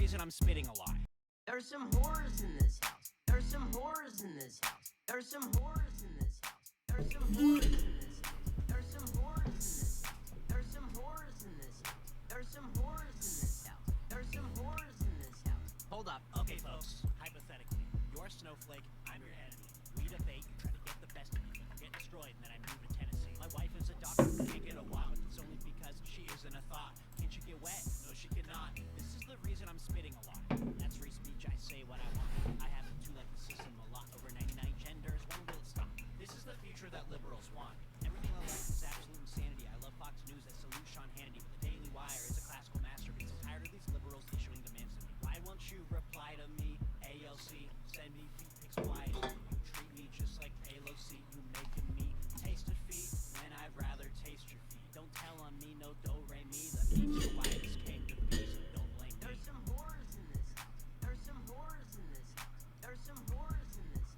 reason I'm spitting a lot. There's some horrors in this house. There's some horrors in this house. There's some horrors in this house. There's some horrors in this house. There's some horrors in this house. There's some horrors in this house. There's some horrors in this house. There's some horrors in this house. Hold up. Okay, folks. Hypothetically, you're a snowflake, I'm your enemy. We debate, you try to get the best of me, but you get destroyed, and then I move to Tennessee. My wife is a doctor who can't get a while, but it's only because she isn't a thought. Can't you get wet? No, she cannot. This is the reason I'm spitting a lot. That's free speech, I say what I want. I happen to like the system a lot. Over 99 genders, when will it stop? This is the future that liberals want. Everything I like is absolute insanity. I love Fox News, I salute Sean Hannity, but the Daily Wire is a classical masterpiece. I'm tired of these liberals issuing demands to me. Why won't you reply to me? ALC, send me feet pics wide. You treat me just like ALOC. You making me taste defeat when I'd rather taste your feet. Don't tell on me, no do re mi. The memes are why this came to be, so don't blame me. There's some horrors in this house. There's some horrors in this house. There's some horrors in this house.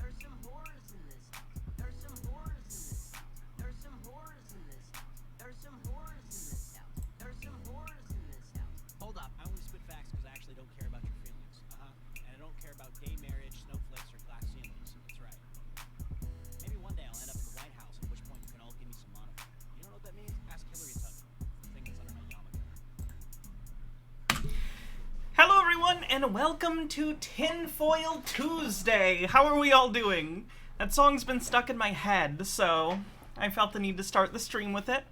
There's some horrors in this house. There's some horrors in this house. There's some horrors in this house. There's some horrors in this house. There's some horrors in this house. Hold up, I only spit facts because I actually don't care about your feelings. And I don't care about gay marriage, snowflakes, or glass ceilings. That's right. Maybe one day I'll end up in the White House, at which point you can all give me some monograph. You don't know what that means? Ask Hillary Tubman. The thing that's under my yarmulke. Hello everyone, and welcome to Tinfoil Tuesday! How are we all doing? That song's been stuck in my head, so I felt the need to start the stream with it.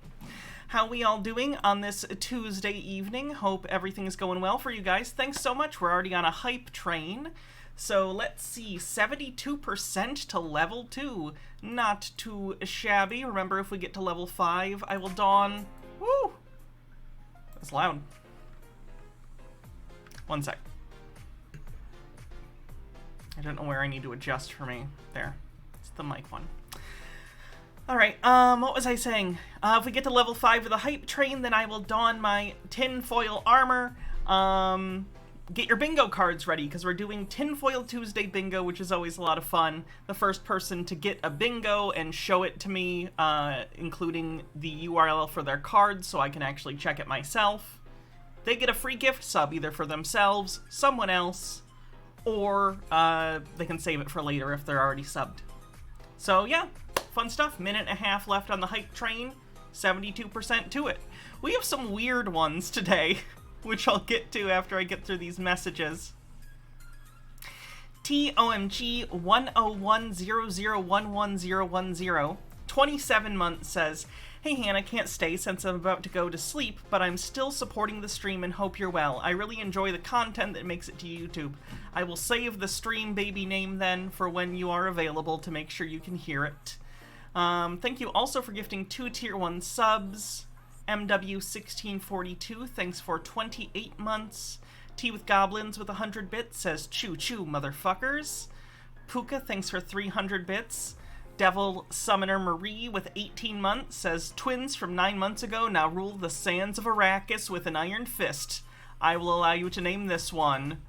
How we all doing on this Tuesday evening? Hope everything's going well for you guys. Thanks so much, we're already on a hype train. So let's see, 72% to level 2. Not too shabby. Remember, if we get to level 5, I will don... Woo! That's loud. One sec. I don't know where I need to adjust for me. There. It's the mic one. Alright, what was I saying? If we get to level 5 of the hype train, then I will don my tinfoil armor. Get your bingo cards ready, because we're doing Tinfoil Tuesday bingo, which is always a lot of fun. The first person to get a bingo and show it to me, including the URL for their card, so I can actually check it myself, they get a free gift sub, either for themselves, someone else, or they can save it for later if they're already subbed. So yeah, fun stuff. Minute and a half left on the hype train, 72% to it. We have some weird ones today, which I'll get to after I get through these messages. TOMG 10100111010, 27 months says, "Hey Hannah, can't stay since I'm about to go to sleep, but I'm still supporting the stream and hope you're well. I really enjoy the content that makes it to YouTube. I will save the stream baby name then for when you are available to make sure you can hear it." Thank you also for gifting 2 tier 1 subs. MW1642, thanks for 28 months. Tea with Goblins with 100 bits says, "Choo choo, motherfuckers." Puka, thanks for 300 bits. Devil Summoner Marie with 18 months says, "Twins from 9 months ago now rule the sands of Arrakis with an iron fist. I will allow you to name this one."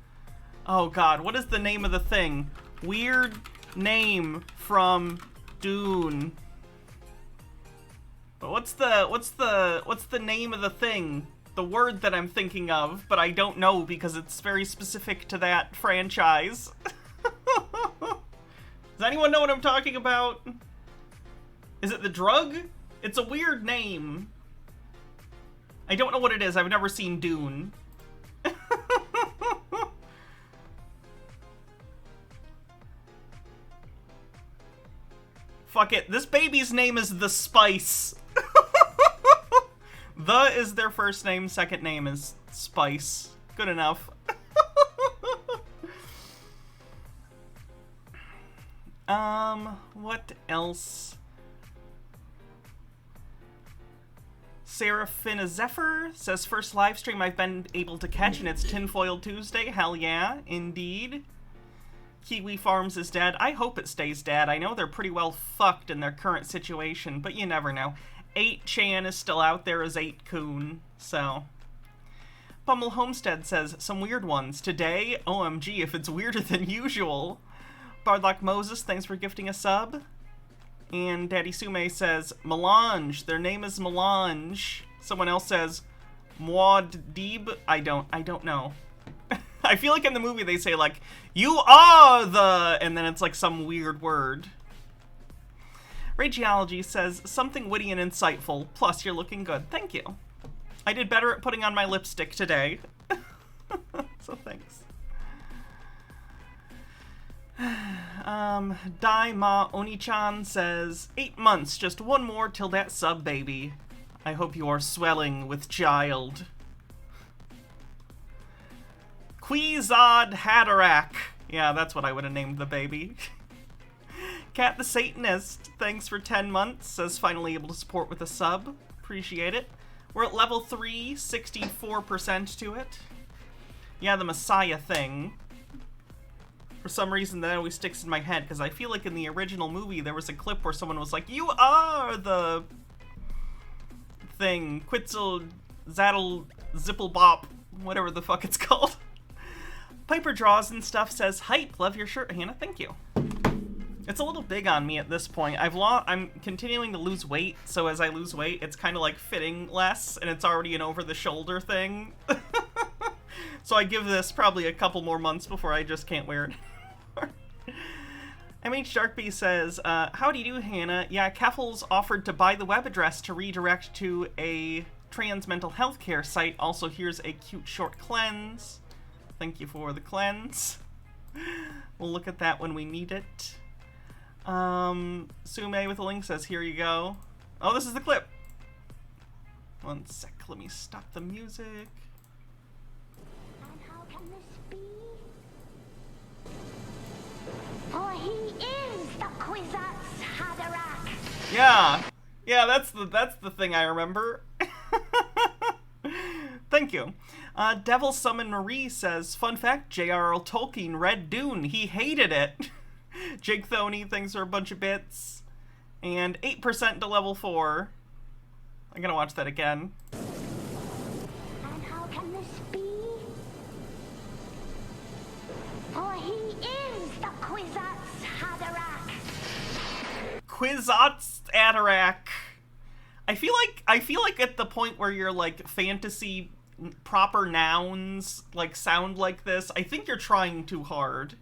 Oh god, what is the name of the thing? Weird name from Dune. But what's the name of the thing? The word that I'm thinking of, but I don't know because it's very specific to that franchise. Does anyone know what I'm talking about? Is it the drug? It's a weird name. I don't know what it is. I've never seen Dune. Fuck it. This baby's name is The Spice. The is their first name, second name is Spice. Good enough. What else? Seraphina Zephyr says, "First live stream I've been able to catch, and it's Tinfoil Tuesday." Hell yeah, indeed. Kiwi Farms is dead. I hope it stays dead. I know they're pretty well fucked in their current situation, but you never know. 8chan is still out there as 8coon, so. Pummel Homestead says, "Some weird ones. Today, OMG, if it's weirder than usual." Bardlock Moses, thanks for gifting a sub. And Daddy Sume says, "Melange. Their name is Melange." Someone else says, "Muad'Dib." I don't know. I feel like in the movie they say, like, you are the... And then it's like some weird word. Rageology says, something witty and insightful. Plus, you're looking good. Thank you. I did better at putting on my lipstick today. So thanks. Daima Oni-chan says, 8 months, just one more till that sub baby. I hope you are swelling with child. Quizod Hatterack. Yeah, that's what I would have named the baby. Cat the Satanist, thanks for 10 months, says finally able to support with a sub. Appreciate it. We're at level 3, 64% to it. Yeah, the Messiah thing. For some reason that always sticks in my head, because I feel like in the original movie there was a clip where someone was like, you are the thing. Quitzel, Zaddle, Zipplebop, whatever the fuck it's called. Piper Draws and stuff says, hype, love your shirt, Hannah, thank you. It's a little big on me at this point. I'm continuing to lose weight, so as I lose weight, it's kind of like fitting less, and it's already an over-the-shoulder thing. So I give this probably a couple more months before I just can't wear it anymore. MH Darkbee says, how do you do, Hannah? Yeah, Keffels offered to buy the web address to redirect to a trans mental health care site. Also, here's a cute short cleanse. Thank you for the cleanse. We'll look at that when we need it. Sume with a link says, here you go. Oh, this is the clip. One sec, let me stop the music. And how can this be? For he is the Kwisatz Haderach. Yeah, that's the thing I remember. Thank you. Devil Summon Marie says, fun fact, J.R.R. Tolkien read Dune. He hated it. Jake Thoney, thanks for a bunch of bits. And 8% to level 4. I'm gonna watch that again. And how can this be? For he is the Kwisatz Haderach. Kwisatz Haderach. I feel like at the point where you're like fantasy proper nouns like sound like this, I think you're trying too hard.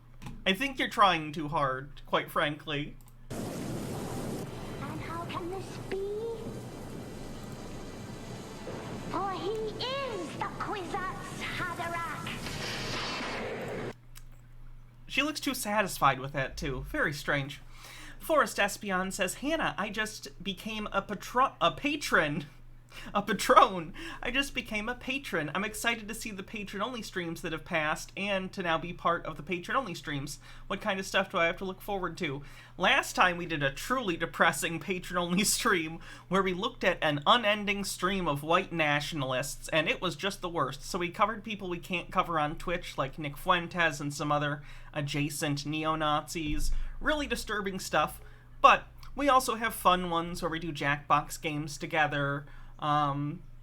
Quite frankly. And how can this be? For he is the Kwisatz Haderach. She looks too satisfied with that too. Very strange. Forrest Espion says, Hannah, I just became a patron. I just became a patron. I'm excited to see the patron-only streams that have passed and to now be part of the patron-only streams. What kind of stuff do I have to look forward to? Last time we did a truly depressing patron-only stream where we looked at an unending stream of white nationalists, and it was just the worst. So we covered people we can't cover on Twitch, like Nick Fuentes and some other adjacent neo-Nazis. Really disturbing stuff, but we also have fun ones where we do Jackbox games together.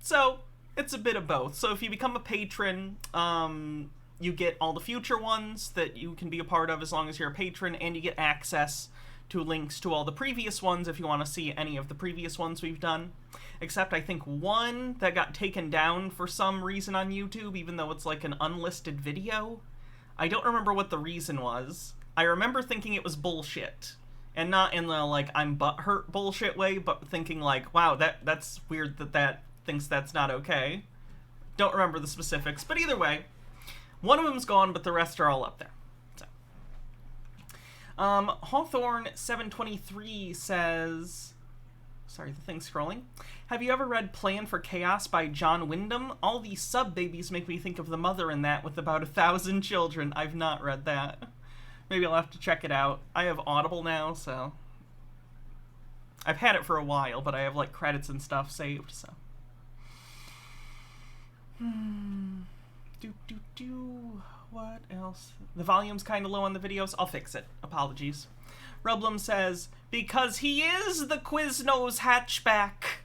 So it's a bit of both. So if you become a patron, you get all the future ones that you can be a part of as long as you're a patron, and you get access to links to all the previous ones if you want to see any of the previous ones we've done. Except I think one that got taken down for some reason on YouTube, even though it's like an unlisted video. I don't remember what the reason was. I remember thinking it was bullshit. And not in the, like, I'm butthurt bullshit way, but thinking, like, wow, that's weird that thinks that's not okay. Don't remember the specifics, but either way, one of them's gone, but the rest are all up there. So. Hawthorne723 says... Sorry, the thing's scrolling. Have you ever read Plan for Chaos by John Wyndham? All these sub-babies make me think of the mother in that with about 1,000 children. I've not read that. Maybe I'll have to check it out. I have Audible now, so... I've had it for a while, but I have, like, credits and stuff saved, so... What else? The volume's kind of low on the videos. I'll fix it. Apologies. Rublum says, because he is the Quiznos hatchback.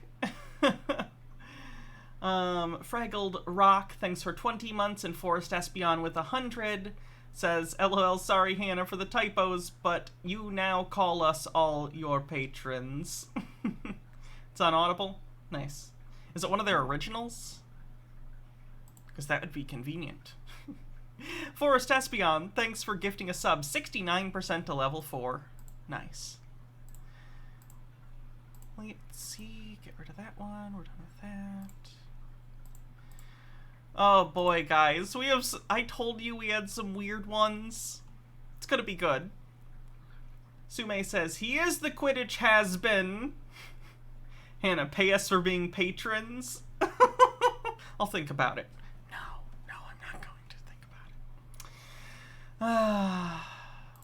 Fraggled Rock, thanks for 20 months, and Forest Espion with 100. Says, LOL, sorry, Hannah, for the typos, but you now call us all your patrons. It's on Audible? Nice. Is it one of their originals? Because that would be convenient. Forrest Espion, thanks for gifting a sub. 69% to level 4. Nice. Let's see. Get rid of that one. We're done with that. Oh boy, guys. I told you we had some weird ones. It's gonna be good. Sume says, he is the Quidditch has-been. Hannah, pay us for being patrons. I'll think about it. No, I'm not going to think about it.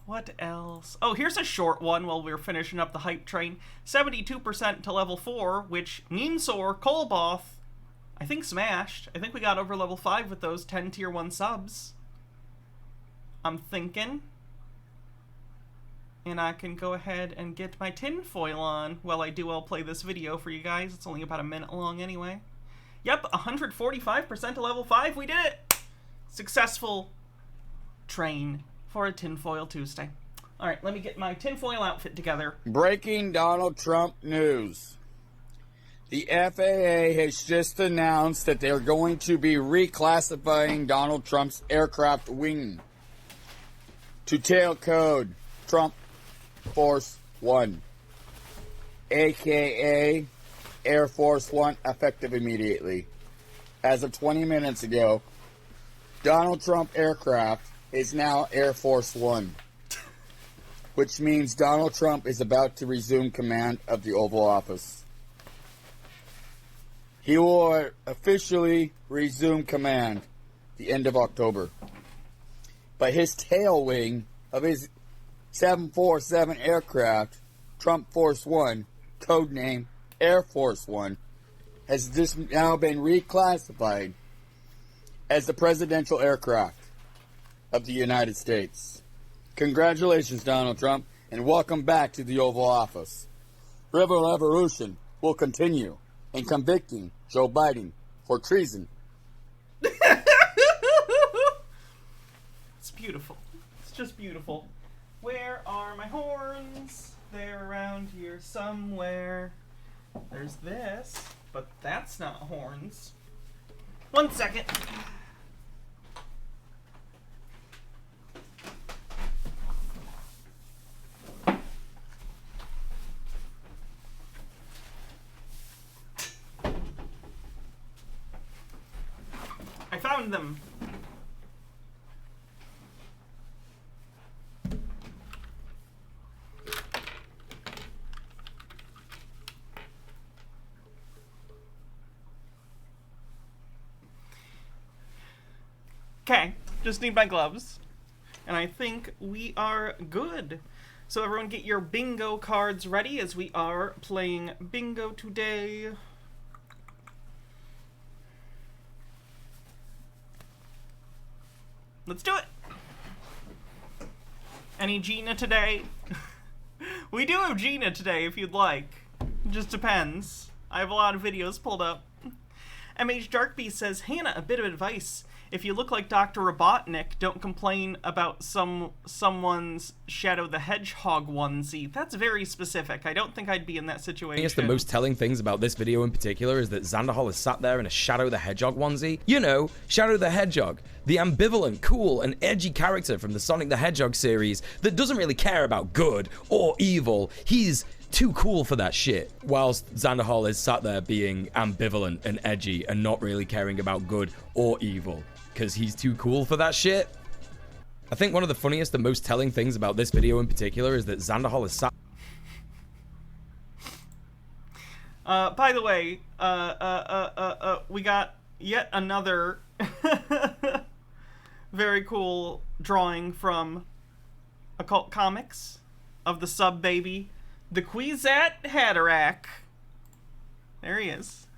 What else? Oh, here's a short one while we're finishing up the hype train. 72% to level 4, which Meansore, Kolboth, I think smashed. I think we got over level 5 with those 10 tier 1 subs. I'm thinking. And I can go ahead and get my tinfoil on while I'll play this video for you guys. It's only about a minute long anyway. Yep, 145% to level 5. We did it! Successful train for a Tinfoil Tuesday. Alright, let me get my tinfoil outfit together. Breaking Donald Trump news. The FAA has just announced that they're going to be reclassifying Donald Trump's aircraft wing to tail code Trump Force One, aka Air Force One, effective immediately. As of 20 minutes ago, Donald Trump aircraft is now Air Force One, which means Donald Trump is about to resume command of the Oval Office. He will officially resume command the end of October. But his tail wing of his 747 aircraft, Trump Force One, codename Air Force One, has just now been reclassified as the presidential aircraft of the United States. Congratulations, Donald Trump, and welcome back to the Oval Office. Rebel Evolution will continue in convicting Joe Biden for treason. It's beautiful. It's just beautiful. Where are my horns? They're around here somewhere. There's this, but that's not horns. 1 second. I found them. Okay, just need my gloves. And I think we are good. So everyone get your bingo cards ready as we are playing bingo today. Let's do it. Any Gina today? We do have Gina today if you'd like. It just depends. I have a lot of videos pulled up. MH Darkbeast says, Hannah, a bit of advice. If you look like Dr. Robotnik, don't complain about someone's Shadow the Hedgehog onesie. That's very specific. I don't think I'd be in that situation. I guess the most telling things about this video in particular is that Xanderhal is sat there in a Shadow the Hedgehog onesie. You know, Shadow the Hedgehog, the ambivalent, cool, and edgy character from the Sonic the Hedgehog series that doesn't really care about good or evil. He's too cool for that shit. Whilst Xanderhal is sat there being ambivalent and edgy and not really caring about good or evil. Because he's too cool for that shit. I think one of the funniest and most telling things about this video in particular is that Xanderhal is sat... By the way, we got yet another very cool drawing from Occult Comics of the sub baby, the Kwisatz Haderach. There he is.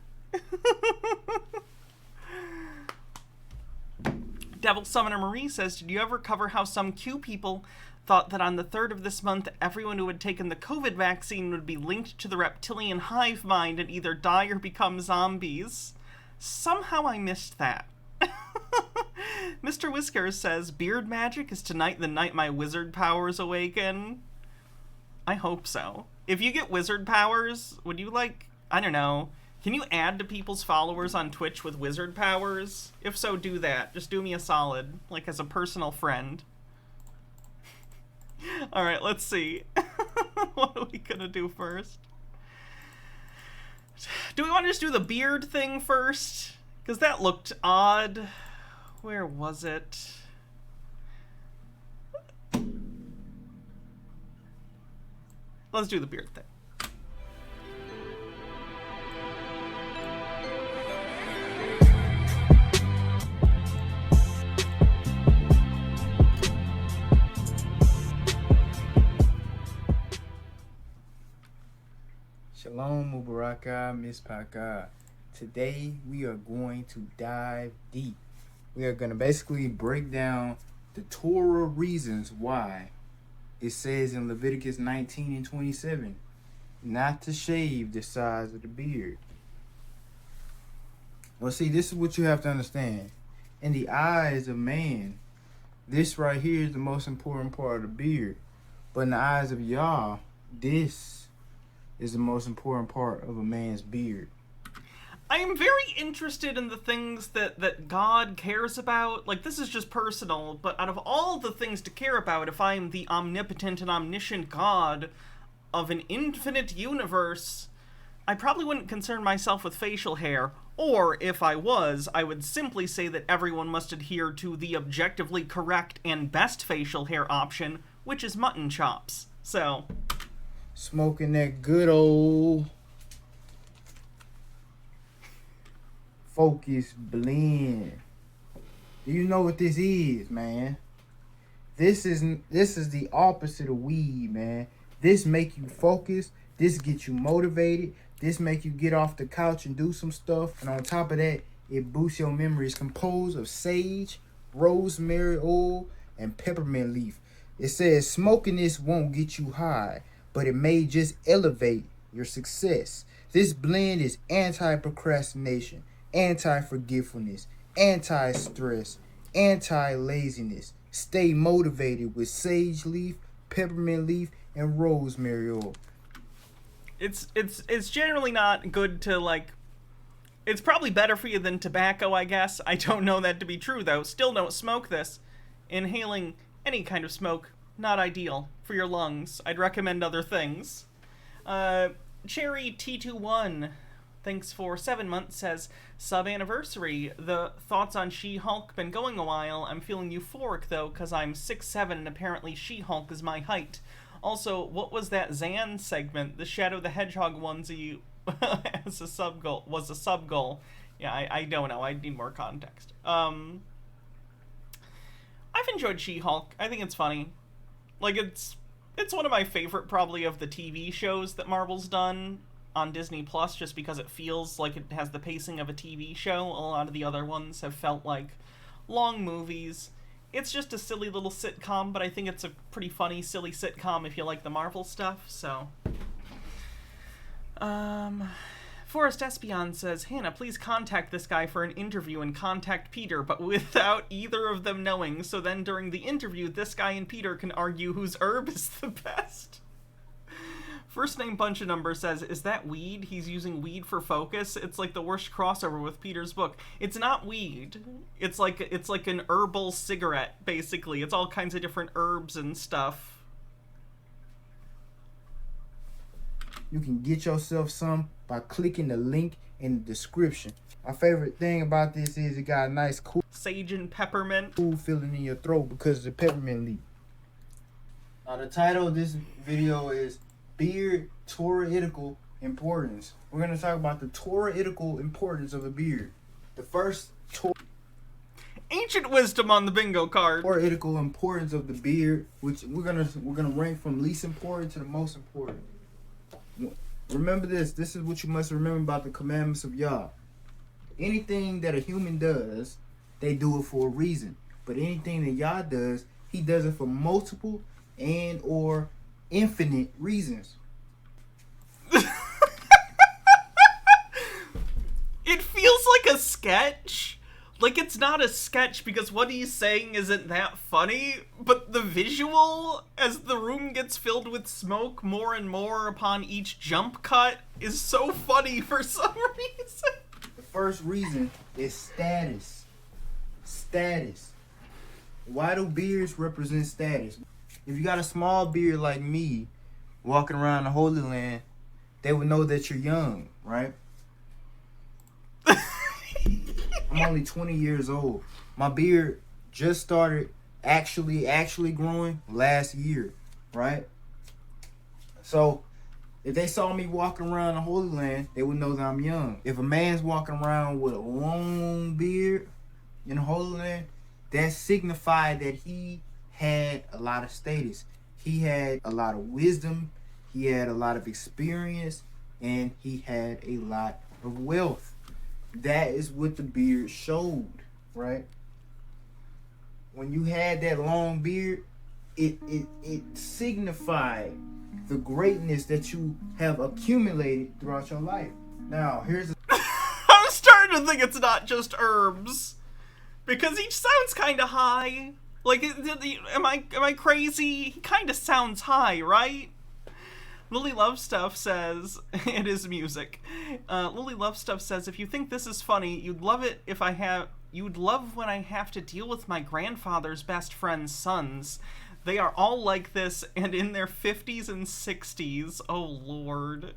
Devil Summoner Marie says, did you ever cover how some Q people thought that on the 3rd of this month, everyone who had taken the COVID vaccine would be linked to the reptilian hive mind and either die or become zombies? Somehow I missed that. Mr. Whiskers says, beard magic is tonight the night my wizard powers awaken. I hope so. If you get wizard powers, would you, like, I don't know, Can you add to people's followers on Twitch with wizard powers? If so, do that. Just do me a solid, like as a personal friend. Alright, let's see. What are we gonna do first? Do we want to just do the beard thing first? Because that looked odd. Where was it? Let's do the beard thing. Shalom Mubaraka Mispaka. Today we are going to dive deep. We are going to basically break down the Torah reasons why it says in Leviticus 19 and 27 not to shave the size of the beard. Well, see, this is what you have to understand. In the eyes of man, this right here is the most important part of the beard. But in the eyes of Yah, this is the most important part of a man's beard. I am very interested in the things that God cares about. Like, this is just personal, but out of all the things to care about, if I'm the omnipotent and omniscient God of an infinite universe, I probably wouldn't concern myself with facial hair. Or, if I was, I would simply say that everyone must adhere to the objectively correct and best facial hair option, which is mutton chops. So, smoking that good old focus blend. Do you know what this is, man? This is the opposite of weed, man. This make you focus. This get you motivated. This make you get off the couch and do some stuff. And on top of that, it boosts your memory. It's composed of sage, rosemary oil, and peppermint leaf. It says smoking this won't get you high, but it may just elevate your success. This blend is anti-procrastination, anti-forgetfulness, anti-stress, anti-laziness. Stay motivated with sage leaf, peppermint leaf, and rosemary oil. It's generally not good to, like... It's probably better for you than tobacco, I guess. I don't know that to be true, though. Still don't smoke this. Inhaling any kind of smoke, not ideal for your lungs. I'd recommend other things. Cherry T21, thanks for 7 months, says, sub-anniversary. The thoughts on She-Hulk been going a while. I'm feeling euphoric, though, because I'm 6'7", and apparently She-Hulk is my height. Also, what was that Zan segment? The Shadow the Hedgehog onesie as a sub-goal, was a sub-goal. Yeah, I don't know. I need more context. I've enjoyed She-Hulk. I think it's funny. Like, it's one of my favorite, probably, of the TV shows that Marvel's done on Disney Plus, just because it feels like it has the pacing of a TV show. A lot of the other ones have felt like long movies. It's just a silly little sitcom, but I think it's a pretty funny, silly sitcom if you like the Marvel stuff, so... Forrest Espion says, Hannah, please contact this guy for an interview and contact Peter, but without either of them knowing, so then during the interview, this guy and Peter can argue whose herb is the best. First name bunch of numbers says, is that weed? He's using weed for focus? It's like the worst crossover with Peter's book. It's not weed. It's like an herbal cigarette, basically. It's all kinds of different herbs and stuff. You can get yourself some by clicking the link in the description. My favorite thing about this is it got a nice cool sage and peppermint. Cool feeling in your throat because of the peppermint leaf. Now the title of this video is Beard Torahitical Importance. We're going to talk about the Torahitical importance of a beard. The first ancient wisdom on the bingo card. Torahitical importance of the beard, which we're gonna rank from least important to the most important. Remember this. This is what you must remember about the commandments of Yah. Anything that a human does, they do it for a reason. But anything that Yah does, he does it for multiple and or infinite reasons. It feels like a sketch. Like, it's not a sketch because what he's saying isn't that funny, but the visual, as the room gets filled with smoke more and more upon each jump cut, is so funny for some reason. The first reason is status. Status. Why do beards represent status? If you got a small beard like me, walking around the Holy Land, they would know that you're young, right? I'm only 20 years old. My beard just started actually growing last year, right? So if they saw me walking around the Holy Land, they would know that I'm young. If a man's walking around with a long beard in the Holy Land, that signified that he had a lot of status. He had a lot of wisdom, he had a lot of experience, and he had a lot of wealth. That is what the beard showed, right? When you had that long beard, it signified the greatness that you have accumulated throughout your life. Now, here's a I'm starting to think it's not just herbs, because he sounds kind of high. Like, am I crazy? He kind of sounds high, right? Lily Love Stuff says, it is music. Lily Love Stuff says, if you think this is funny, you'd love when I have to deal with my grandfather's best friend's sons. They are all like this and in their 50s and 60s. Oh, Lord.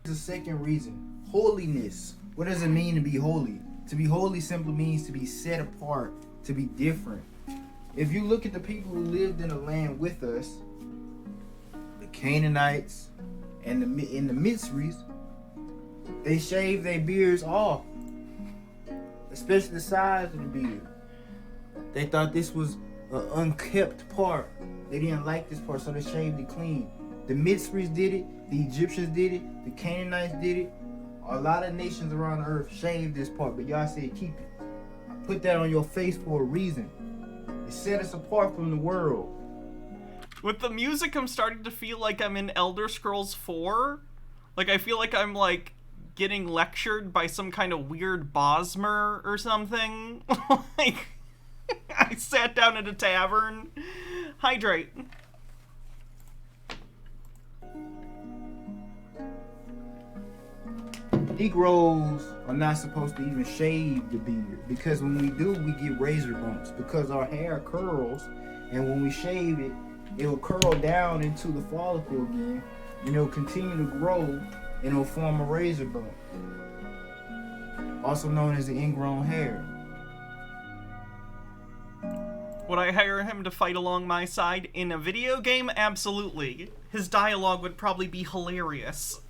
the second reason. Holiness. What does it mean to be holy? To be holy simply means to be set apart, to be different. If you look at the people who lived in the land with us, Canaanites and the Mitzris, they shaved their beards off, especially the sides of the beard. They thought this was an unkept part. They didn't like this part, so they shaved it clean. The Mitzris did it, the Egyptians did it, the Canaanites did it. A lot of nations around the earth shaved this part, but y'all said keep it. I put that on your face for a reason. It set us apart from the world. With the music, I'm starting to feel like I'm in Elder Scrolls 4. Like, I feel like I'm, like, getting lectured by some kind of weird Bosmer or something. Like, I sat down at a tavern. Hydrate. Negroes are not supposed to even shave the beard, because when we do, we get razor bumps, because our hair curls, and when we shave it, it will curl down into the follicle again, and it will continue to grow, and it will form a razor bump, also known as the ingrown hair. Would I hire him to fight along my side in a video game? Absolutely. His dialogue would probably be hilarious.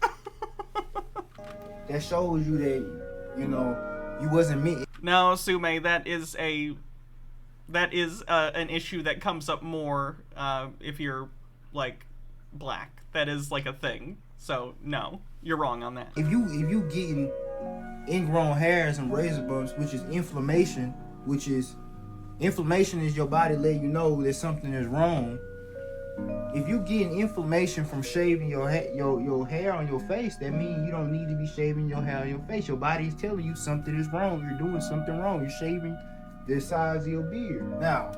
That shows you that, you know, you wasn't meant. No, Sume, that is an issue that comes up more if you're, like, black. That is, like, a thing. So, no, you're wrong on that. If you getting ingrown hairs and razor bumps, which is inflammation is your body letting you know that something is wrong. If you getting inflammation from shaving your hair on your face, that means you don't need to be shaving your hair on your face. Your body is telling you something is wrong. You're doing something wrong. You're shaving the size of your beard. Now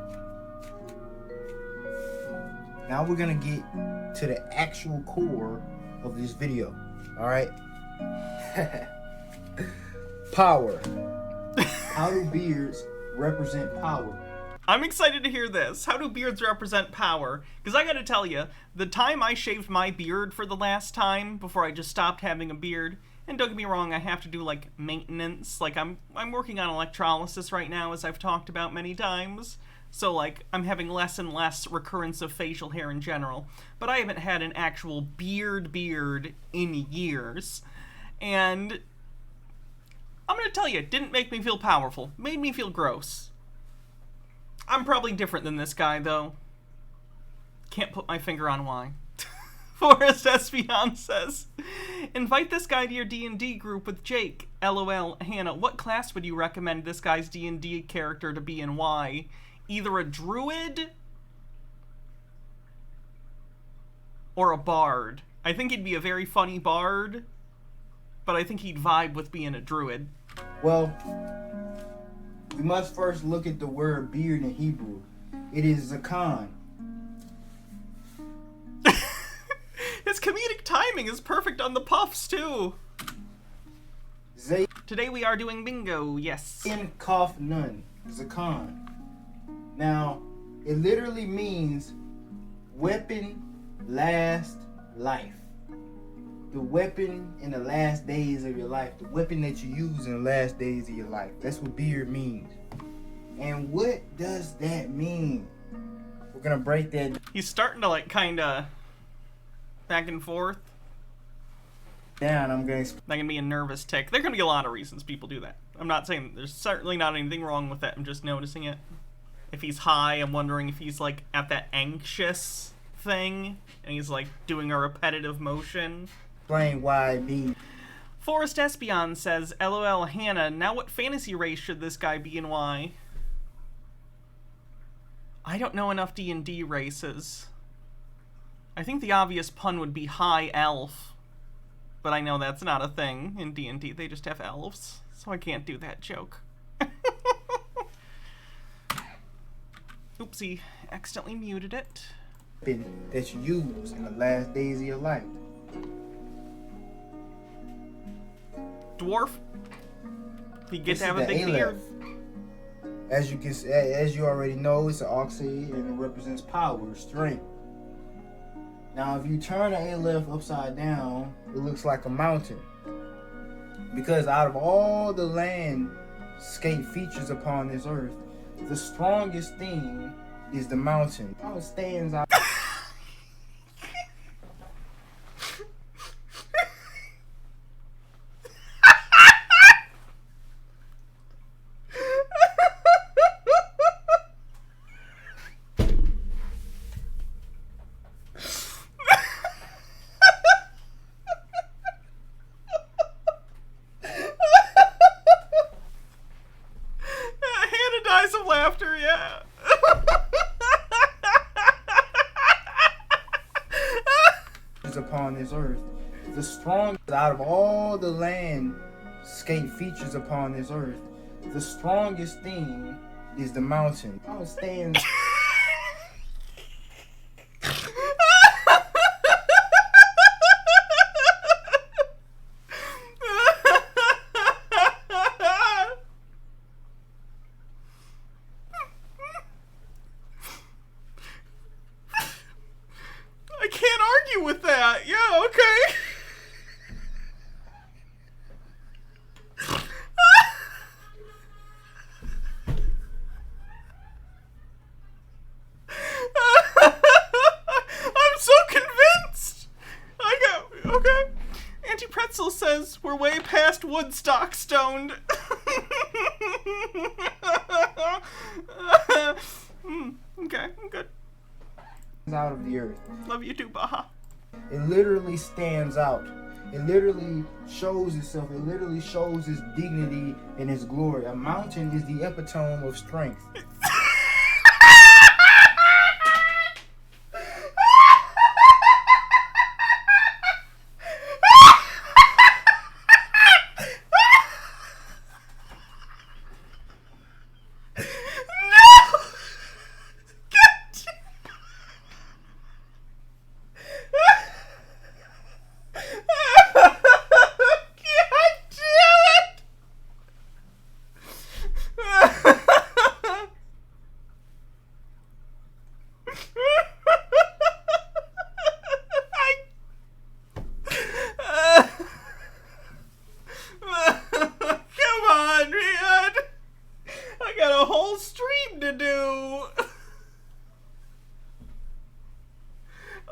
we're gonna get to the actual core of this video. All right. Power. How do beards represent power? I'm excited to hear this. How do beards represent power? Because I gotta tell you, the time I shaved my beard for the last time, before I just stopped having a beard, and don't get me wrong, I have to do, like, maintenance. Like, I'm working on electrolysis right now, as I've talked about many times. So, like, I'm having less and less recurrence of facial hair in general. But I haven't had an actual beard in years. And I'm gonna tell you, it didn't make me feel powerful. It made me feel gross. I'm probably different than this guy, though. Can't put my finger on why. Forrest Espion says, invite this guy to your D&D group with Jake. LOL. Hannah, what class would you recommend this guy's D&D character to be and why? Either a druid or a bard. I think he'd be a very funny bard, but I think he'd vibe with being a druid. Well, We must first look at the word beard in Hebrew. It is zakan. His comedic timing is perfect on the puffs, too. Zayin Today we are doing bingo, yes. Kaf Nun. Zakan. Now, it literally means weapon last life. The weapon in the last days of your life. The weapon that you use in the last days of your life. That's what beard means. And what does that mean? We're gonna break that He's starting to, like, kinda back and forth. down. I'm gonna explain. That can be a nervous tick. There can be a lot of reasons people do that. I'm not saying there's certainly not anything wrong with that. I'm just noticing it. If he's high, I'm wondering if he's, like, at that anxious thing, and he's, like, doing a repetitive motion. Why being. Forrest Espion says, LOL Hannah, now what fantasy race should this guy be and why? I don't know enough D&D races. I think the obvious pun would be high elf. But I know that's not a thing in D&D. They just have elves. So I can't do that joke. Oopsie. Accidentally muted it. That you use in the last days of your life. Dwarf. You get This to have is a the big beard. Aleph. As you already know, it's an oxide and it represents power, strength. Now, if you turn the Aleph upside down, it looks like a mountain. Because out of all the landscape features upon this earth, the strongest thing is the mountain. How it stands out. Hannah dies of laughter, yeah. Upon this earth, the strongest out of all the landscape features upon this earth, the strongest thing is the mountain. How it stands. I can't argue with that. Yeah, okay. I'm so convinced. I go, okay. Auntie Pretzel says we're way past Woodstock stoned. Okay, I'm good. Out of the earth. Love you too, Baha. It literally stands out. It literally shows itself. It literally shows its dignity and its glory. A mountain is the epitome of strength.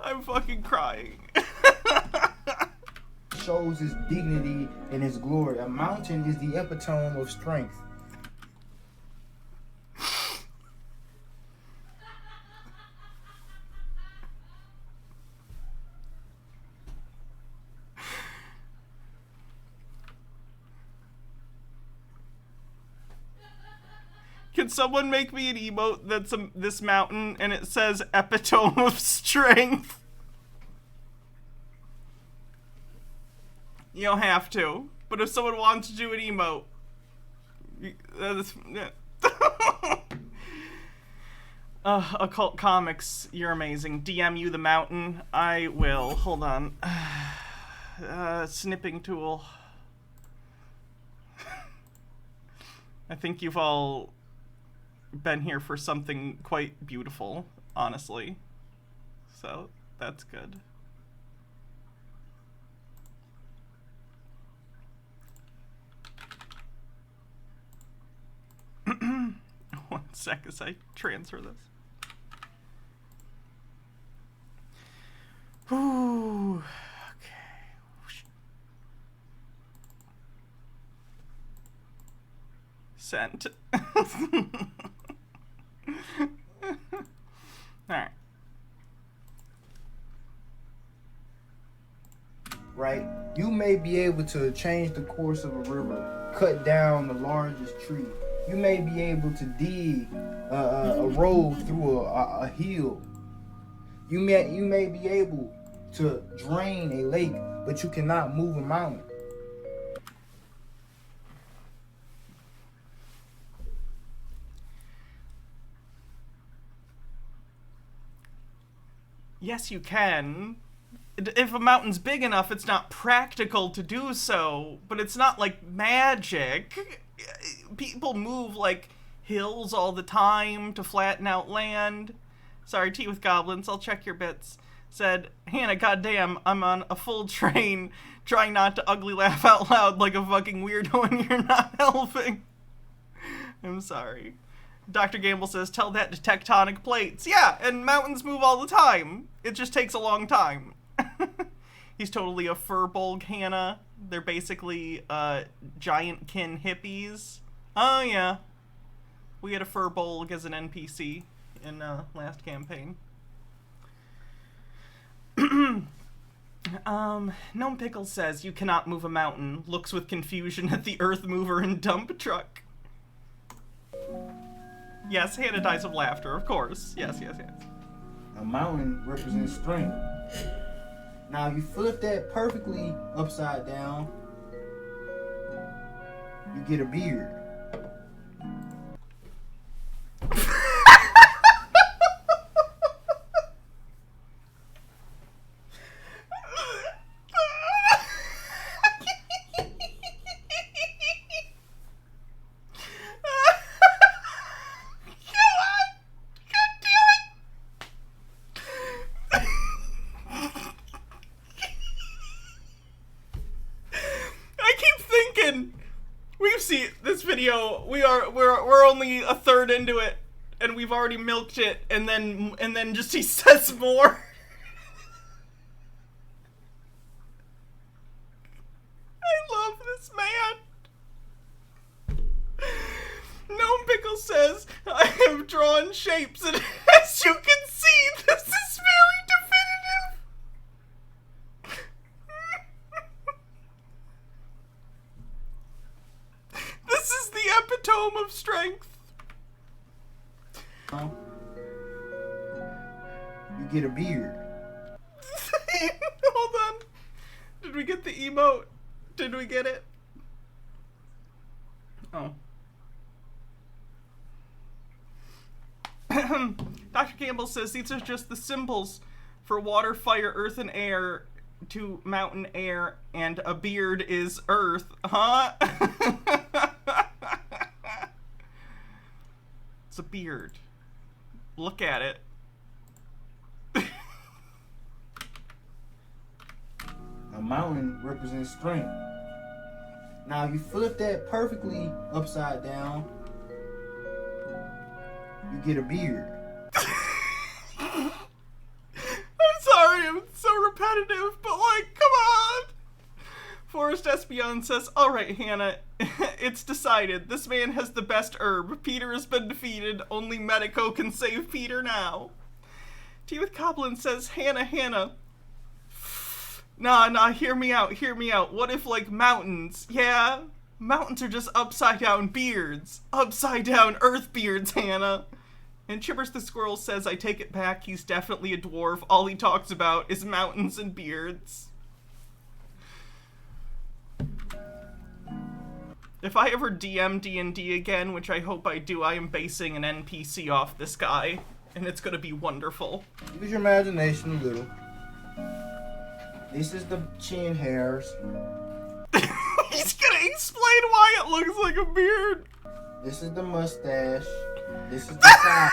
I'm fucking crying. Shows its dignity and its glory. A mountain is the epitome of strength. Can someone make me an emote that's this mountain and it says epitome of strength? You don't have to, but if someone wants to do an emote, Occult Comics, you're amazing. DM you the mountain. I will. Hold on. Snipping tool. I think you've all been here for something quite beautiful, honestly. So, that's good. One sec as I transfer this. Ooh, okay. Sent. Alright. Right? You may be able to change the course of a river, cut down the largest tree. You may be able to dig a road through a hill. You may be able to drain a lake, but you cannot move a mountain. Yes, you can. If a mountain's big enough, it's not practical to do so, but it's not like magic. People move like hills all the time to flatten out land. Sorry, Tea with Goblins, I'll check your bits. Said, Hannah, goddamn, I'm on a full train, trying not to ugly laugh out loud like a fucking weirdo and you're not helping. I'm sorry. Dr. Gamble says, tell that to tectonic plates. Yeah, and mountains move all the time. It just takes a long time. He's totally a furbulg, Hannah. They're basically giant kin hippies. Oh yeah, we had a furbulg as an NPC in last campaign. Gnome Pickles says you cannot move a mountain. Looks with confusion at the earth mover and dump truck. Yes, Hannah dies of laughter, of course. Yes. A mountain represents strength. Now, if you flip that perfectly upside down, you get a beard. We're only a third into it, and we've already milked it, and then just he says more. I love this man. Gnome Pickle says, I have drawn shapes, and as you can see, this is very definitive. This is the epitome of strength. You get a beard. Hold on. Did we get the emote? Did we get it? Oh. Dr. Campbell says these are just the symbols for water, fire, earth, and air to mountain air, and a beard is earth. Huh? It's a beard. Look at it. A mountain represents strength. Now, if you flip that perfectly upside down, you get a beard. I'm sorry, I'm so repetitive, but like, come on! Forrest Espion says, alright, Hannah, it's decided. This man has the best herb. Peter has been defeated. Only Medico can save Peter now. Tea with Coblin says, Hannah. Nah, hear me out. What if, like, mountains? Yeah? Mountains are just upside down beards. Upside down earth beards, Hannah. And Chippers the Squirrel says, I take it back, he's definitely a dwarf. All he talks about is mountains and beards. If I ever DM D&D again, which I hope I do, I am basing an NPC off this guy. and it's gonna be wonderful. Use your imagination a little. This is the chin hairs. He's gonna explain why it looks like a beard. This is the mustache. This is the side.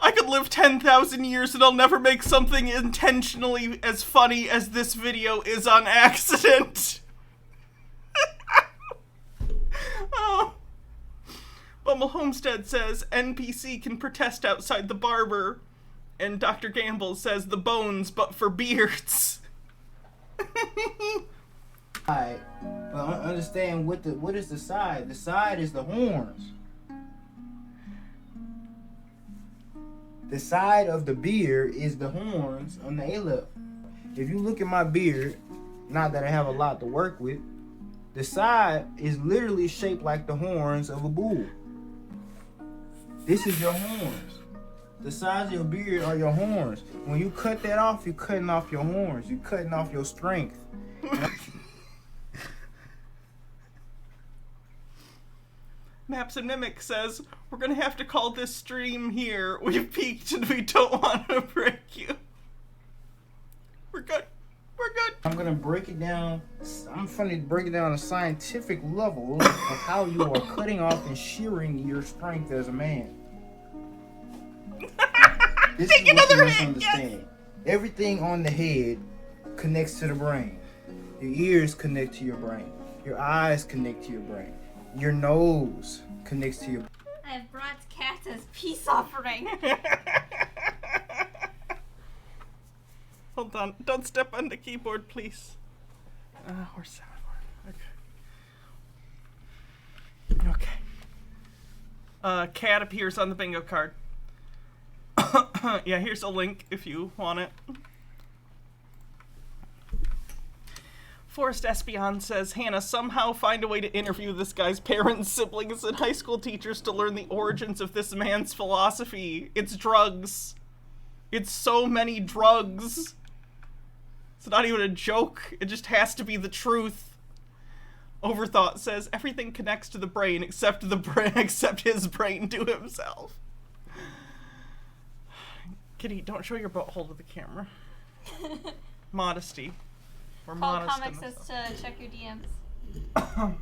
I could live 10,000 years and I'll never make something intentionally as funny as this video is on accident. Oh. Bumble Homestead says NPC can protest outside the barber. And Dr. Gamble says the bones, but for beards. Alright, but understand what is the side? The side is the horns. The side of the beard is the horns on the A-lip. If you look at my beard, not that I have a lot to work with, the side is literally shaped like the horns of a bull. This is your horns. The sides of your beard are your horns. When you cut that off, you're cutting off your horns. You're cutting off your strength. Maps and Mimic says, we're gonna have to call this stream here. We've peaked and we don't want to break you. We're good. We're good. I'm gonna break it down. I'm finna break it down on a scientific level of how you are cutting off and shearing your strength as a man. This Take is what you another must hit, understand. yes. Everything on the head connects to the brain. Your ears connect to your brain. Your eyes connect to your brain. Your nose connects to your. I have brought cats as peace offering. Hold on. Don't step on the keyboard, please. Or soundboard. Okay. Okay. Cat appears on the bingo card. Yeah, here's a link if you want it. Forrest Espion says, Hannah, somehow find a way to interview this guy's parents, siblings, and high school teachers to learn the origins of this man's philosophy. It's drugs. It's so many drugs. It's not even a joke. It just has to be the truth. Overthought says, everything connects to the brain except except his brain to himself. Kitty, don't show your butthole to the camera. Modesty. We're Paul modest. Comics says to check your DMs. Okay.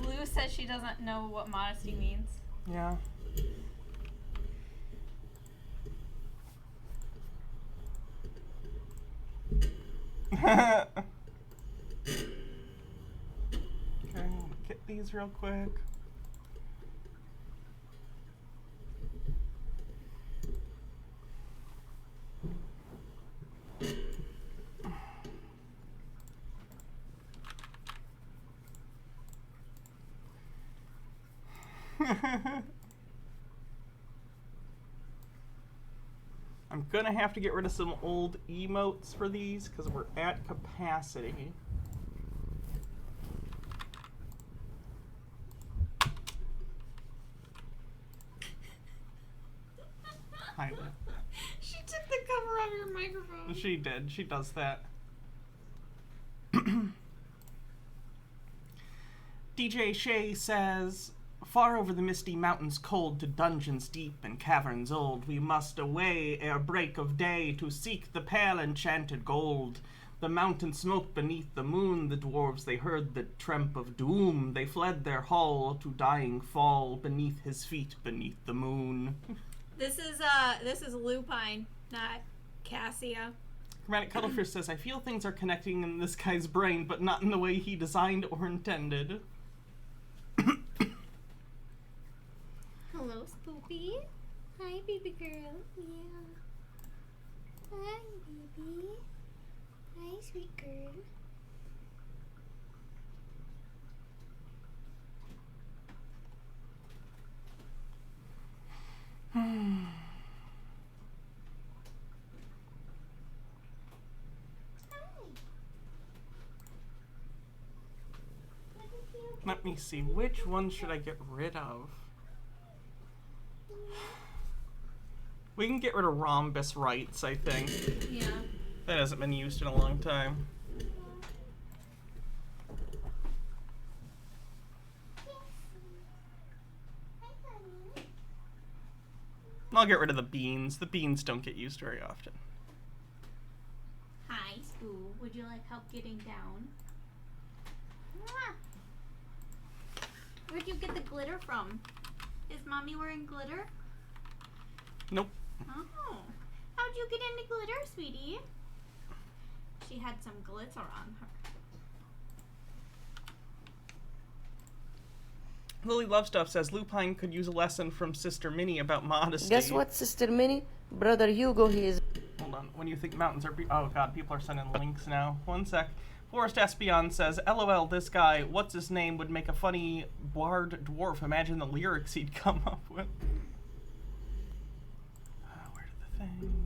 Lou says she doesn't know what modesty means. Yeah. Okay, get these real quick. I'm gonna have to get rid of some old emotes for these because we're at capacity. Hi. She took the cover off your microphone. She did. She does that. DJ Shay says, far over the misty mountains cold to dungeons deep and caverns old, we must away ere break of day to seek the pale enchanted gold. The mountain smoked beneath the moon, the dwarves they heard the tramp of doom. They fled their hall to dying fall beneath his feet beneath the moon. This is Lupine, not Cassia. Chromatic Cuttlefish says, I feel things are connecting in this guy's brain, but not in the way he designed or intended. Hello, Spoopy. Hi, baby girl. Yeah. Hi, baby. Hi, sweet girl. Let me see. Which one should I get rid of? We can get rid of rhombus rights, I think. Yeah. That hasn't been used in a long time. I'll get rid of the beans. The beans don't get used very often. Hi, Spoo. Would you like help getting down? Mwah. Where'd you get the glitter from? Is Mommy wearing glitter? Nope. Oh. How'd you get into glitter, sweetie? She had some glitter on her. Lily Love Stuff says Lupine could use a lesson from Sister Minnie about modesty. Guess what, Sister Minnie? Brother Hugo, he is... Hold on. When you think mountains are... Oh, God. People are sending links now. One sec. Forrest Espion says, LOL, this guy, what's his name, would make a funny bard dwarf. Imagine the lyrics he'd come up with. Where did the thing...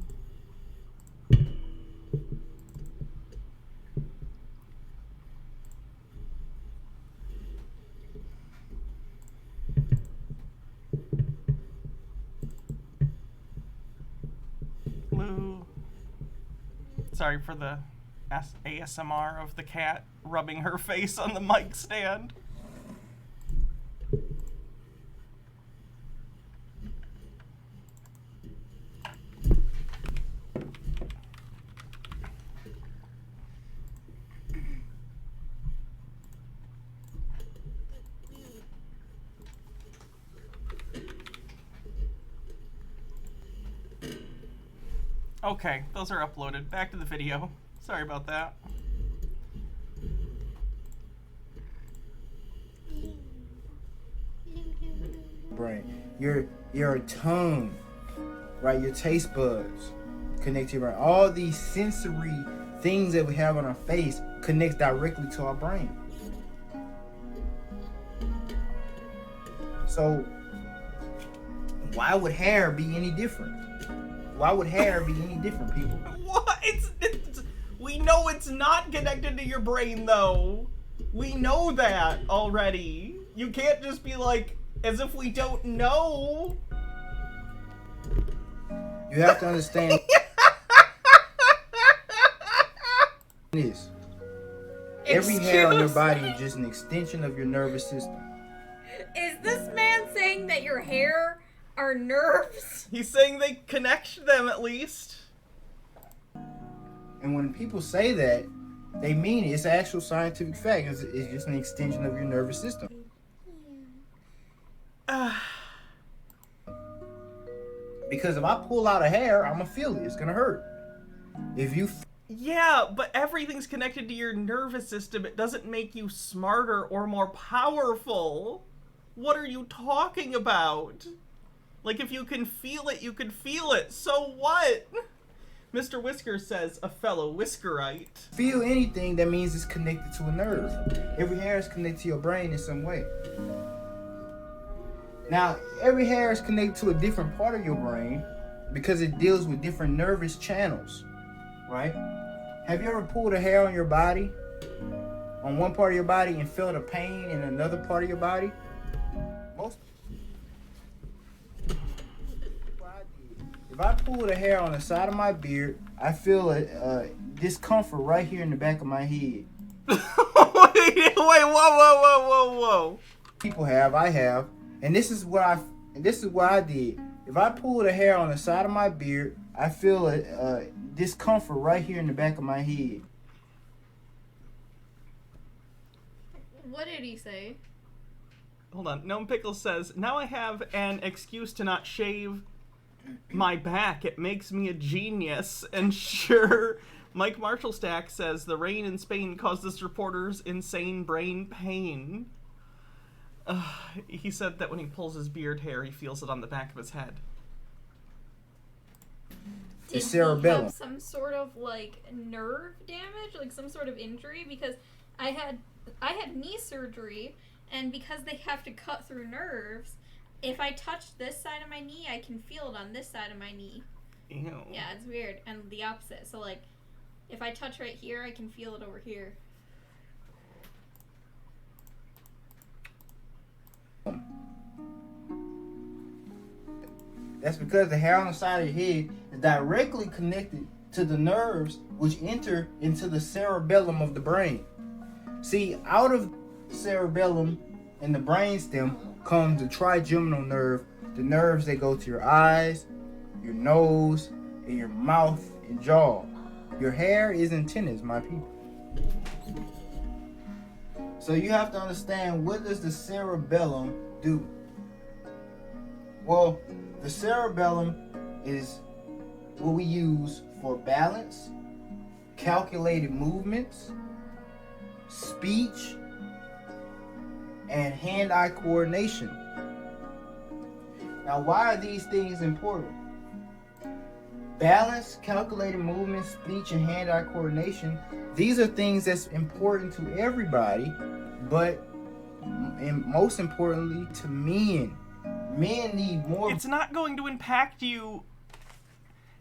Lou. Sorry for the ASMR of the cat rubbing her face on the mic stand. Okay, those are uploaded. Back to the video. Sorry about that. Brain. Your tongue, right? Your taste buds connect to your brain. All these sensory things that we have on our face connect directly to our brain. So why would hair be any different? Why would hair be any different, people? What? We know it's not connected to your brain, though. We know that already. You can't just be like, as if we don't know. You have to understand this. Every hair on your body is just an extension of your nervous system. Is this man saying that your hair are nerves? He's saying they connect them, at least. And when people say that, they mean it. It's an actual scientific fact. It's just an extension of your nervous system. Because if I pull out a hair, I'm gonna feel it. It's gonna hurt. If you... Yeah, but everything's connected to your nervous system. It doesn't make you smarter or more powerful. What are you talking about? Like, if you can feel it, you can feel it. So what? Mr. Whisker says, a fellow Whiskerite. Feel anything, that means it's connected to a nerve. Every hair is connected to your brain in some way. Now, every hair is connected to a different part of your brain because it deals with different nervous channels, right? Have you ever pulled a hair on your body, on one part of your body, and felt a pain in another part of your body? Most. If I pull the hair on the side of my beard, I feel a discomfort right here in the back of my head. Wait, whoa. People have, I have, and this is what I did. If I pull the hair on the side of my beard, I feel a discomfort right here in the back of my head. What did he say? Hold on. Gnome Pickles says, now I have an excuse to not shave my back. It makes me a genius. And sure, Mike Marshallstack says, the rain in Spain caused this reporter's insane brain pain. He said that when he pulls his beard hair, he feels it on the back of his head. Did It's cerebellum. he have some sort of like nerve damage, like some sort of injury? Because I had knee surgery, and because they have to cut through nerves, if I touch this side of my knee, I can feel it on this side of my knee. Ew. Yeah, it's weird, and the opposite. So like, if I touch right here, I can feel it over here. That's because the hair on the side of your head is directly connected to the nerves which enter into the cerebellum of the brain. See, out of cerebellum and the brainstem comes the trigeminal nerve, the nerves that go to your eyes, your nose, and your mouth and jaw. Your hair is antennas, my people. So you have to understand, what does the cerebellum do? Well, the cerebellum is what we use for balance, calculated movements, speech, and hand-eye coordination. Now, why are these things important? Balance, calculated movement, speech, and hand-eye coordination, these are things that's important to everybody, but most importantly to men. Men need more. It's not going to impact you.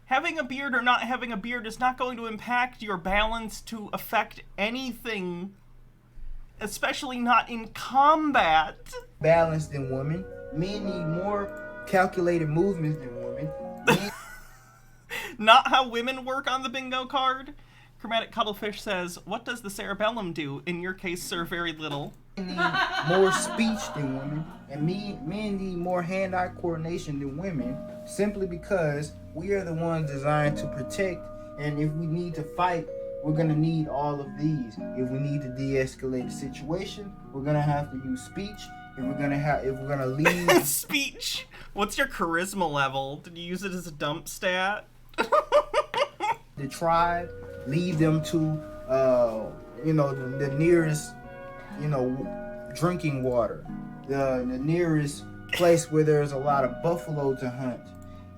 Having a beard or not having a beard is not going to impact your balance to affect anything, especially not in combat. Balance than women. Men need more calculated movements than women. Not how women work on the bingo card. Chromatic Cuttlefish says, what does the cerebellum do? In your case, sir, very little. Men need more speech than women, and men need more hand-eye coordination than women, simply because we are the ones designed to protect, and if we need to fight, we're gonna need all of these. If we need to de-escalate the situation, we're gonna have to use speech. If we're gonna lead speech. What's your charisma level? Did you use it as a dump stat? the tribe, lead them to the nearest drinking water, the nearest place where there's a lot of buffalo to hunt.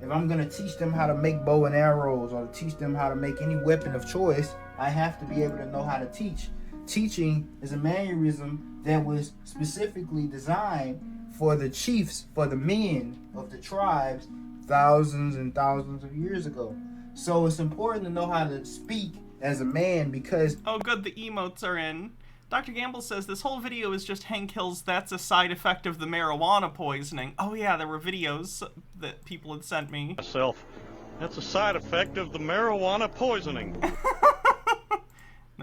If I'm gonna teach them how to make bow and arrows, or teach them how to make any weapon of choice, I have to be able to know how to teach. Teaching is a mannerism that was specifically designed for the chiefs, for the men of the tribes, thousands and thousands of years ago. So it's important to know how to speak as a man, because... Oh good, the emotes are in. Dr. Gamble says, this whole video is just Hank Hill's "that's a side effect of the marijuana poisoning." Oh yeah, there were videos that people had sent me. That's a side effect of the marijuana poisoning.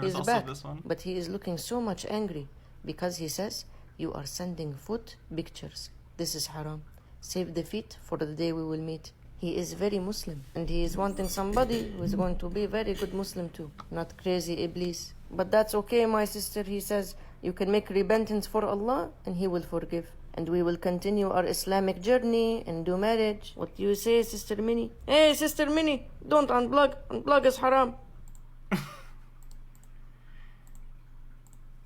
He's back, but he is looking so much angry because he says, you are sending foot pictures. This is haram. Save the feet for the day we will meet. He is very Muslim, and he is wanting somebody who is going to be very good Muslim too, not crazy Iblis. But that's okay, my sister, he says. You can make repentance for Allah, and He will forgive. And we will continue our Islamic journey and do marriage. What do you say, Sister Minnie? Hey, Sister Minnie, don't unplug. Unplug is haram.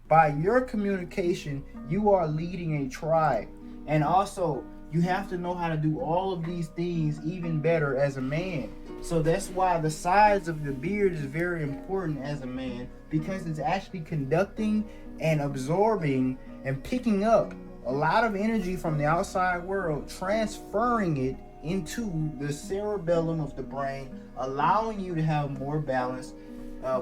By your communication, you are leading a tribe. And also, you have to know how to do all of these things even better as a man. So that's why the size of the beard is very important as a man, because it's actually conducting and absorbing and picking up a lot of energy from the outside world, transferring it into the cerebellum of the brain, allowing you to have more balance,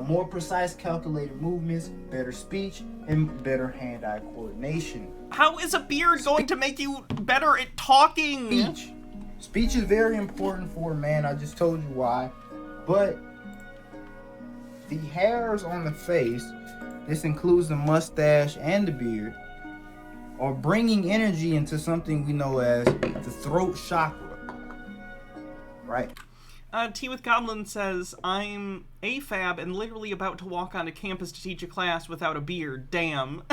more precise calculated movements, better speech, and better hand-eye coordination. How is a beard going to make you better at talking? Speech. Speech is very important for a man. I just told you why. But the hairs on the face, this includes the mustache and the beard, are bringing energy into something we know as the throat chakra. Right? Tea with Goblin says, I'm AFAB and literally about to walk onto campus to teach a class without a beard. Damn.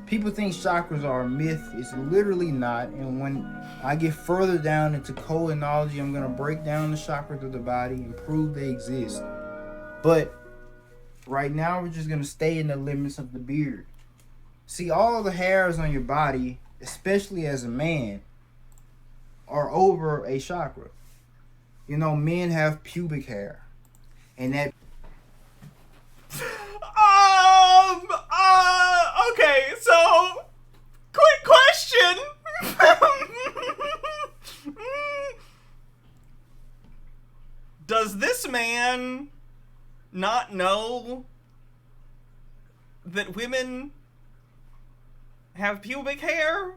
People think chakras are a myth. It's literally not. And when I get further down into cholenology, I'm going to break down the chakras of the body and prove they exist. But right now, we're just going to stay in the limits of the beard. See, all the hairs on your body, especially as a man, are over a chakra. You know, men have pubic hair. And that... Okay, so... Quick question! Does this man not know that women have pubic hair?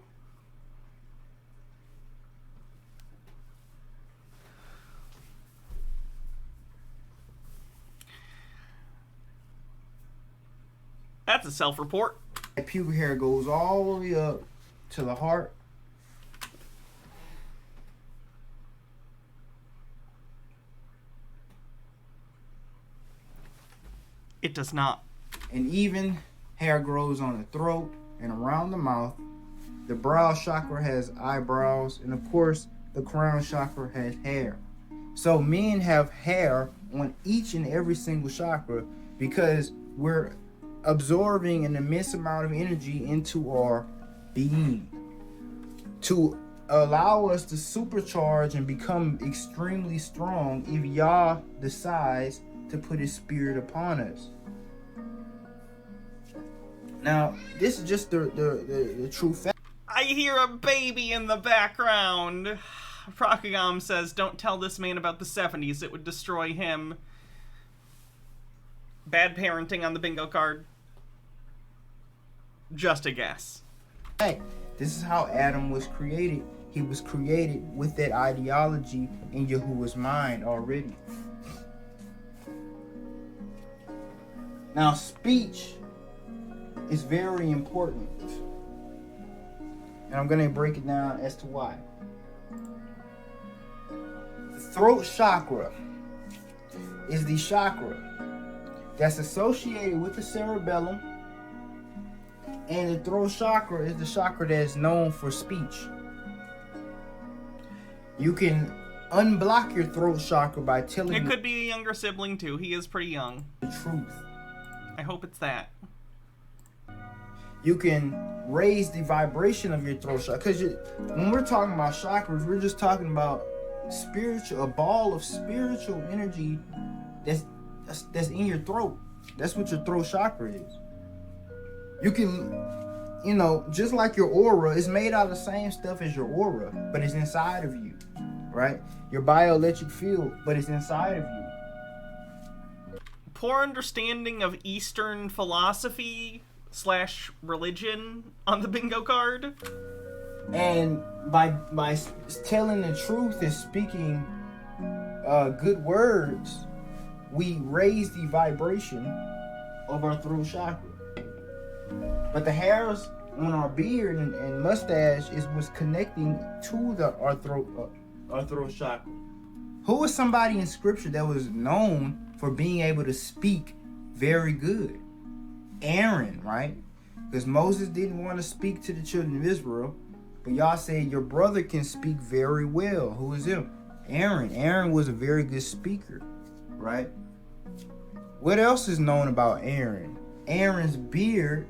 That's a self-report. That pubic hair goes all the way up to the heart. It does not. And even hair grows on the throat and around the mouth. The brow chakra has eyebrows, and of course, the crown chakra has hair. So men have hair on each and every single chakra because we're absorbing an immense amount of energy into our being to allow us to supercharge and become extremely strong if Yah decides to put his spirit upon us. Now, this is just the true fact. I hear a baby in the background. Prokagam says, don't tell this man about the 70s. It would destroy him. Bad parenting on the bingo card. Just a guess. Hey, this is how Adam was created. He was created with that ideology in Yahuwah's mind already. Now, speech is very important. And I'm going to break it down as to why. The throat chakra is the chakra that's associated with the cerebellum. And the throat chakra is the chakra that is known for speech. You can unblock your throat chakra by telling it could be a younger sibling too. He is pretty young. The truth. I hope it's that. You can raise the vibration of your throat chakra. Because when we're talking about chakras, we're just talking about spiritual, a ball of spiritual energy that's in your throat. That's what your throat chakra is. You can, just like your aura is made out of the same stuff as your aura, but it's inside of you, right? Your bioelectric field, but it's inside of you. Poor understanding of Eastern philosophy / religion on the bingo card. And by telling the truth and speaking good words, we raise the vibration of our throat chakra. But the hairs on our beard and mustache is what's connecting to our throat chakra. Who was somebody in scripture that was known for being able to speak very good? Aaron, right? Because Moses didn't want to speak to the children of Israel, but y'all said your brother can speak very well. Who is him? Aaron. Aaron was a very good speaker, right? What else is known about Aaron? Aaron's beard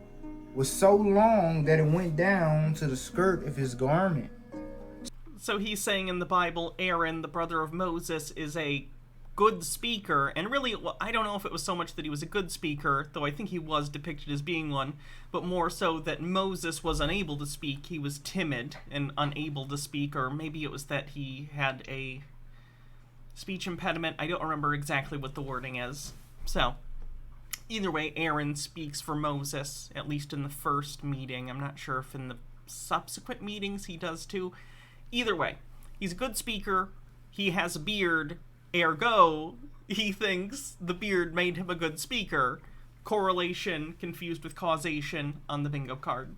was so long that it went down to the skirt of his garment. So he's saying in the Bible, Aaron, the brother of Moses, is a good speaker, and really, I don't know if it was so much that he was a good speaker, though I think he was depicted as being one, but more so that Moses was unable to speak. He was timid and unable to speak, or maybe it was that he had a speech impediment. I don't remember exactly what the wording is. So, either way, Aaron speaks for Moses, at least in the first meeting. I'm not sure if in the subsequent meetings he does too. Either way, he's a good speaker. He has a beard. Ergo, he thinks the beard made him a good speaker. Correlation confused with causation on the bingo card.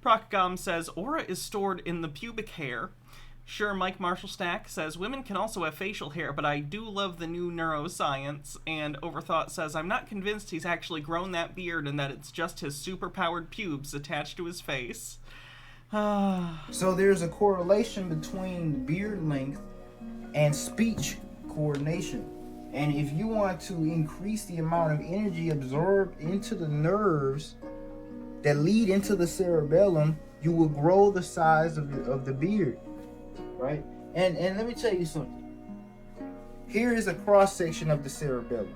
Prokagam says, aura is stored in the pubic hair. Sure, Mike Marshallstack says, women can also have facial hair, but I do love the new neuroscience. And Overthought says, I'm not convinced he's actually grown that beard and that it's just his superpowered pubes attached to his face. So there's a correlation between beard length and speech coordination. And if you want to increase the amount of energy absorbed into the nerves that lead into the cerebellum, you will grow the size of the beard, right? And let me tell you something. Here is a cross section of the cerebellum.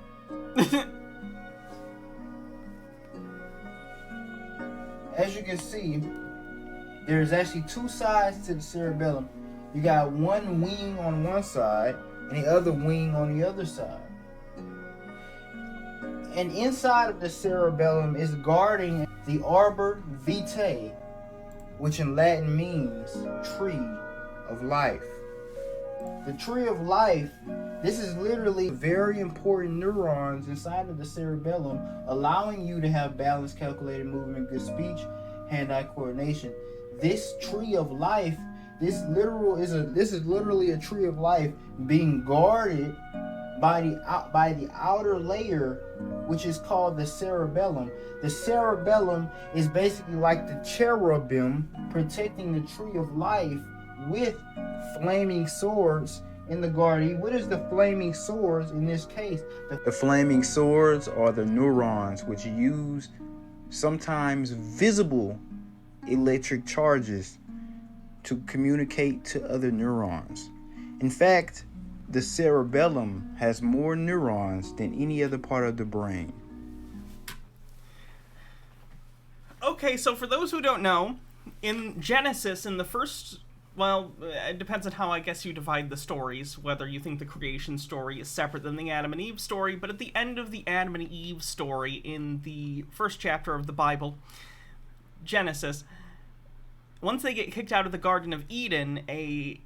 As you can see, there's actually two sides to the cerebellum. You got one wing on one side and the other wing on the other side. And inside of the cerebellum is guarding the arbor vitae, which in Latin means tree of life. The tree of life, this is literally very important neurons inside of the cerebellum, allowing you to have balance, calculated movement, good speech, hand-eye coordination. This tree of life, this is literally a tree of life being guarded by the outer layer, which is called the cerebellum. The cerebellum is basically like the cherubim protecting the tree of life with flaming swords in the garden. What is the flaming swords in this case? The flaming swords are the neurons which use sometimes visible electric charges to communicate to other neurons. In fact, the cerebellum has more neurons than any other part of the brain. Okay, so for those who don't know, in Genesis, in the first... Well, it depends on how I guess you divide the stories, whether you think the creation story is separate than the Adam and Eve story, but at the end of the Adam and Eve story in the first chapter of the Bible, Genesis, once they get kicked out of the Garden of Eden, a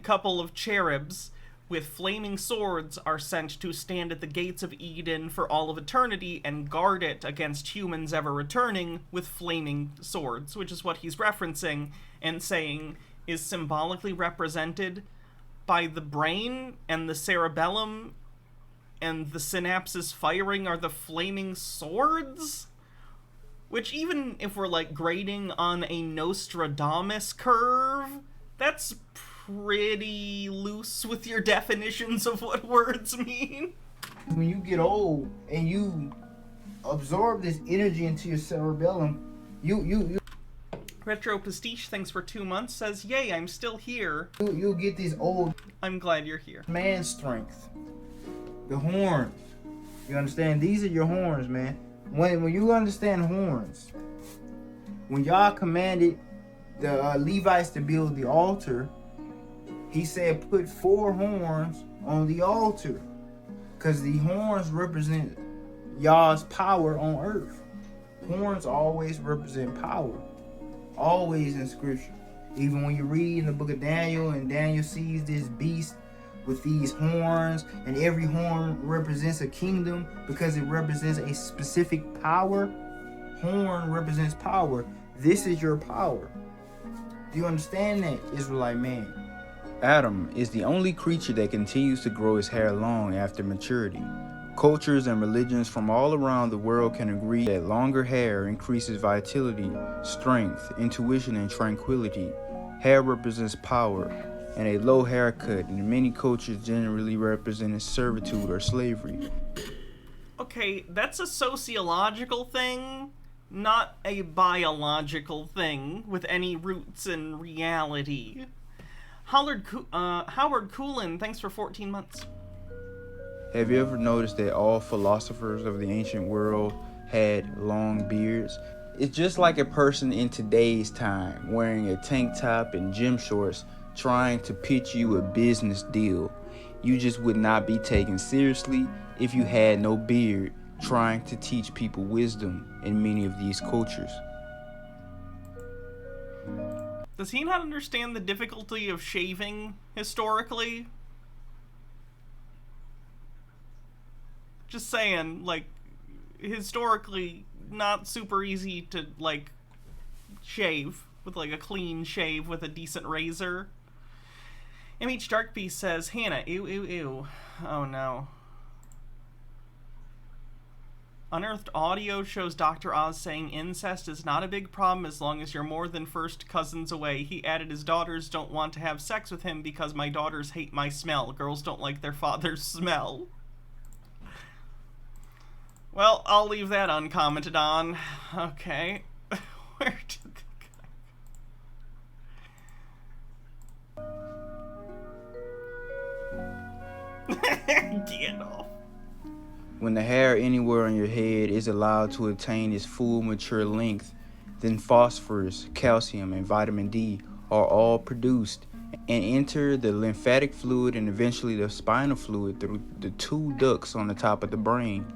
couple of cherubs with flaming swords are sent to stand at the gates of Eden for all of eternity and guard it against humans ever returning with flaming swords, which is what he's referencing and saying is symbolically represented by the brain and the cerebellum, and the synapses firing are the flaming swords? Which, even if we're, like, grading on a Nostradamus curve, that's pretty loose with your definitions of what words mean. When you get old and you absorb this energy into your cerebellum, you Retro Pastiche, thanks for 2 months, says, yay, I'm still here. You'll get this old... I'm glad you're here. Man strength. The horns. You understand? These are your horns, man. When you understand horns, when Yah commanded the Levites to build the altar, he said put 4 horns on the altar, because the horns represent Yah's power on earth. Horns always represent power. Always in scripture. Even when you read in the book of Daniel, and Daniel sees this beast with these horns, and every horn represents a kingdom because it represents a specific power. Horn represents power. This is your power. Do you understand that, Israelite man? Adam is the only creature that continues to grow his hair long after maturity. Cultures and religions from all around the world can agree that longer hair increases vitality, strength, intuition, and tranquility. Hair represents power, and a low haircut in many cultures generally represents servitude or slavery. Okay, that's a sociological thing, not a biological thing with any roots in reality. Howard Coolin, thanks for 14 months. Have you ever noticed that all philosophers of the ancient world had long beards? It's just like a person in today's time wearing a tank top and gym shorts trying to pitch you a business deal. You just would not be taken seriously if you had no beard trying to teach people wisdom in many of these cultures. Does he not understand the difficulty of shaving historically? Just saying, like, historically, not super easy to, like, shave with, like, a clean shave with a decent razor. MH Darkbeast says, Hannah, ew, ew, ew. Oh, no. Unearthed Audio shows Dr. Oz saying incest is not a big problem as long as you're more than first cousins away. He added his daughters don't want to have sex with him because my daughters hate my smell. Girls don't like their father's smell. Well, I'll leave that uncommented on. Okay. Where did the guy... Get off. When the hair anywhere on your head is allowed to attain its full mature length, then phosphorus, calcium, and vitamin D are all produced and enter the lymphatic fluid and eventually the spinal fluid through the 2 ducts on the top of the brain.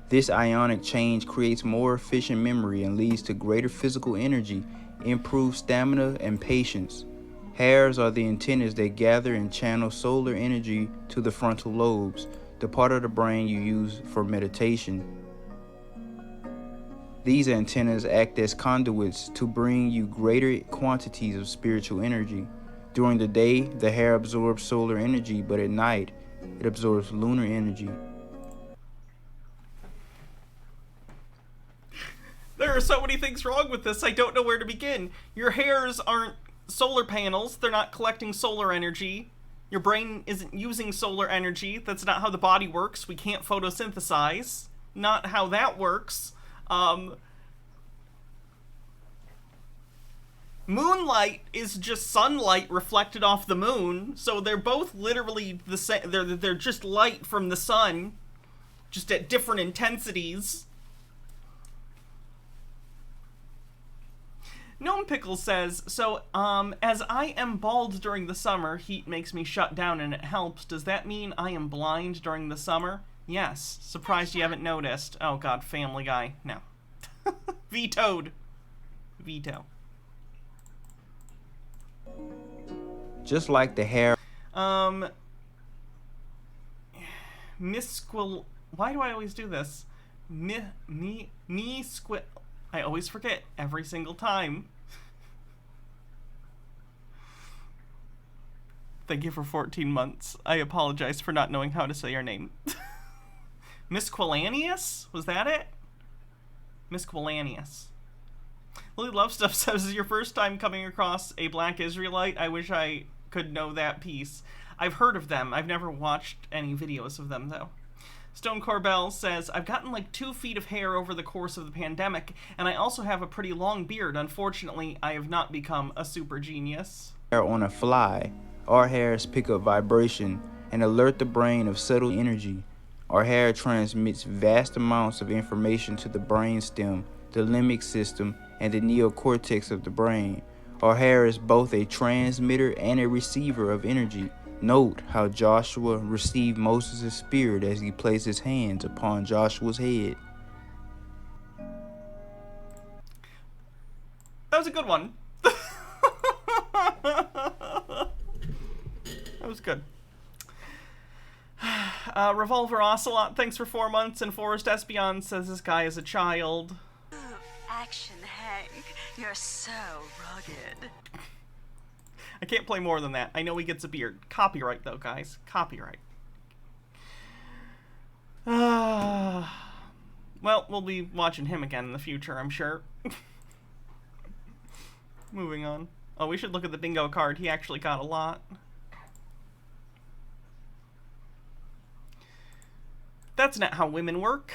This ionic change creates more efficient memory and leads to greater physical energy, improved stamina, and patience. Hairs are the antennas that gather and channel solar energy to the frontal lobes, the part of the brain you use for meditation. These antennas act as conduits to bring you greater quantities of spiritual energy. During the day, the hair absorbs solar energy, but at night, it absorbs lunar energy. There are so many things wrong with this, I don't know where to begin. Your hairs aren't solar panels, they're not collecting solar energy. Your brain isn't using solar energy, that's not how the body works. We can't photosynthesize. Not how that works. Moonlight is just sunlight reflected off the moon, so they're both literally the same. They're just light from the sun, just at different intensities. Gnome Pickle says, so, as I am bald during the summer, heat makes me shut down and it helps. Does that mean I am blind during the summer? Yes. Surprised you haven't noticed. Oh god, Family Guy. No. Vetoed. Veto. Just like the hair. Misquil. Why do I always do this? Squid. I always forget every single time. Thank you for 14 months. I apologize for not knowing how to say your name. Misquilanius? Was that it? Misquilanius. Lily Love Stuff says, this is your first time coming across a black Israelite. I wish I could know that piece. I've heard of them. I've never watched any videos of them, though. Stone Corbell says, I've gotten like 2 feet of hair over the course of the pandemic, and I also have a pretty long beard. Unfortunately, I have not become a super genius. On a fly, our hairs pick up vibration and alert the brain of subtle energy. Our hair transmits vast amounts of information to the brainstem, the limbic system, and the neocortex of the brain. Our hair is both a transmitter and a receiver of energy. Note how Joshua received Moses' spirit as he placed his hands upon Joshua's head. That was a good one. That was good. Revolver Ocelot, thanks for 4 months, and Forrest Espion says this guy is a child. Action, Hank. You're so rugged. I can't play more than that. I know he gets a beard. Copyright, though, guys. Copyright. Well, we'll be watching him again in the future, I'm sure. Moving on. Oh, we should look at the bingo card. He actually got a lot. That's not how women work.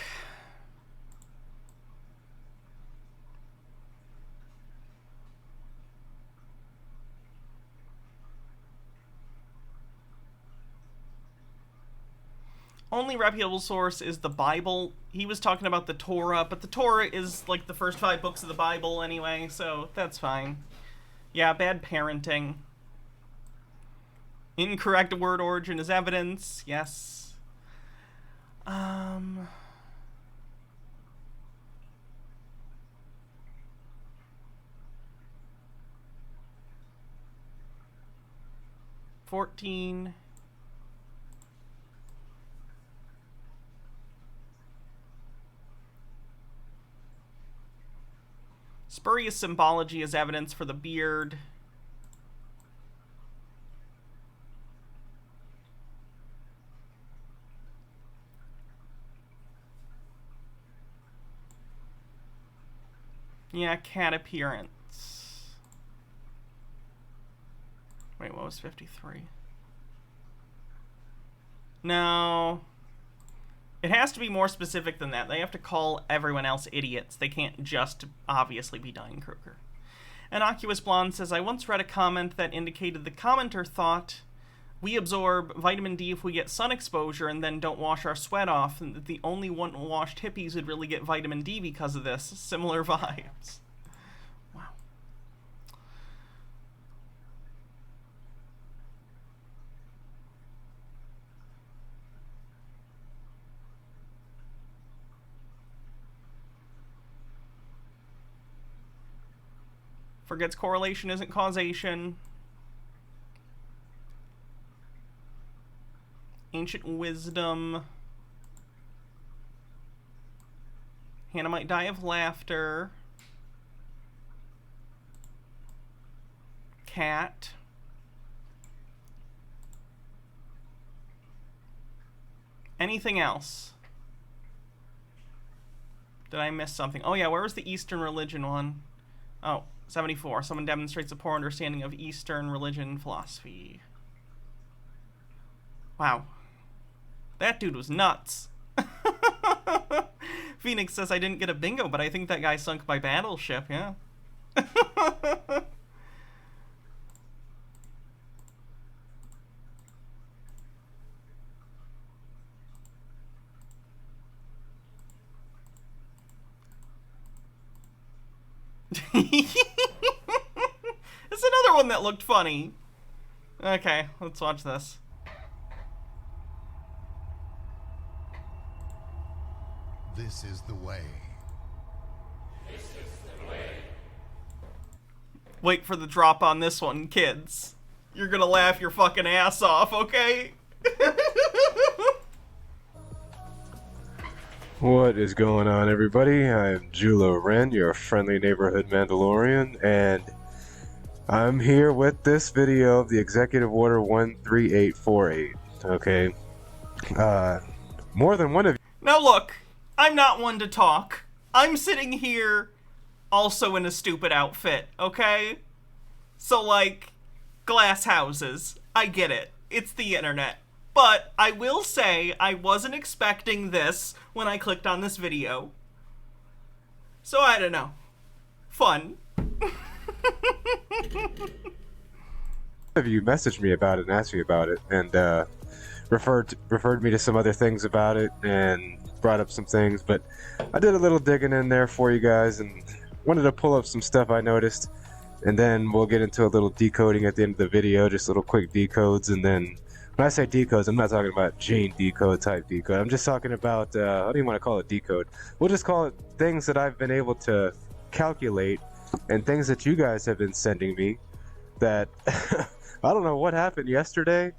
Only reputable source is the Bible. He was talking about the Torah, but the Torah is like the first 5 books of the Bible anyway, so that's fine. Yeah, bad parenting. Incorrect word origin is evidence. Yes. 14. Spurious symbology is evidence for the beard. Yeah, cat appearance. Wait, what was 53? No. It has to be more specific than that. They have to call everyone else idiots. They can't just obviously be Dunning-Kruger. Innocuous Blonde says, I once read a comment that indicated the commenter thought we absorb vitamin D if we get sun exposure and then don't wash our sweat off, and that the only unwashed hippies would really get vitamin D because of this. Similar vibes. Wow. Forgets correlation isn't causation. Ancient Wisdom. Hannah might die of laughter. Cat. Anything else? Did I miss something? Oh yeah, where was the Eastern religion one? Oh, 74. Someone demonstrates a poor understanding of Eastern religion and philosophy. Wow. That dude was nuts. Phoenix says I didn't get a bingo, but I think that guy sunk by battleship, yeah. It's another one that looked funny. Okay, let's watch this. This is the way. This is the way. Wait for the drop on this one, kids. You're gonna laugh your fucking ass off, okay? What is going on, everybody? I'm Julo Ren, your friendly neighborhood Mandalorian, and I'm here with this video of the Executive Order 13848. Okay, more than one of you. Now look, I'm not one to talk. I'm sitting here also in a stupid outfit, okay? So like, glass houses. I get it. It's the internet. But I will say I wasn't expecting this when I clicked on this video. So I don't know. Fun. Of you messaged me about it and asked me about it, and referred me to some other things about it and brought up some things, but I did a little digging in there for you guys and wanted to pull up some stuff I noticed, and then we'll get into a little decoding at the end of the video, just little quick decodes. And then when I say decodes, I'm not talking about Jane decode type decode. I'm just talking about, how do you want to call it, decode? We'll just call it things that I've been able to calculate and things that you guys have been sending me that I don't know what happened yesterday,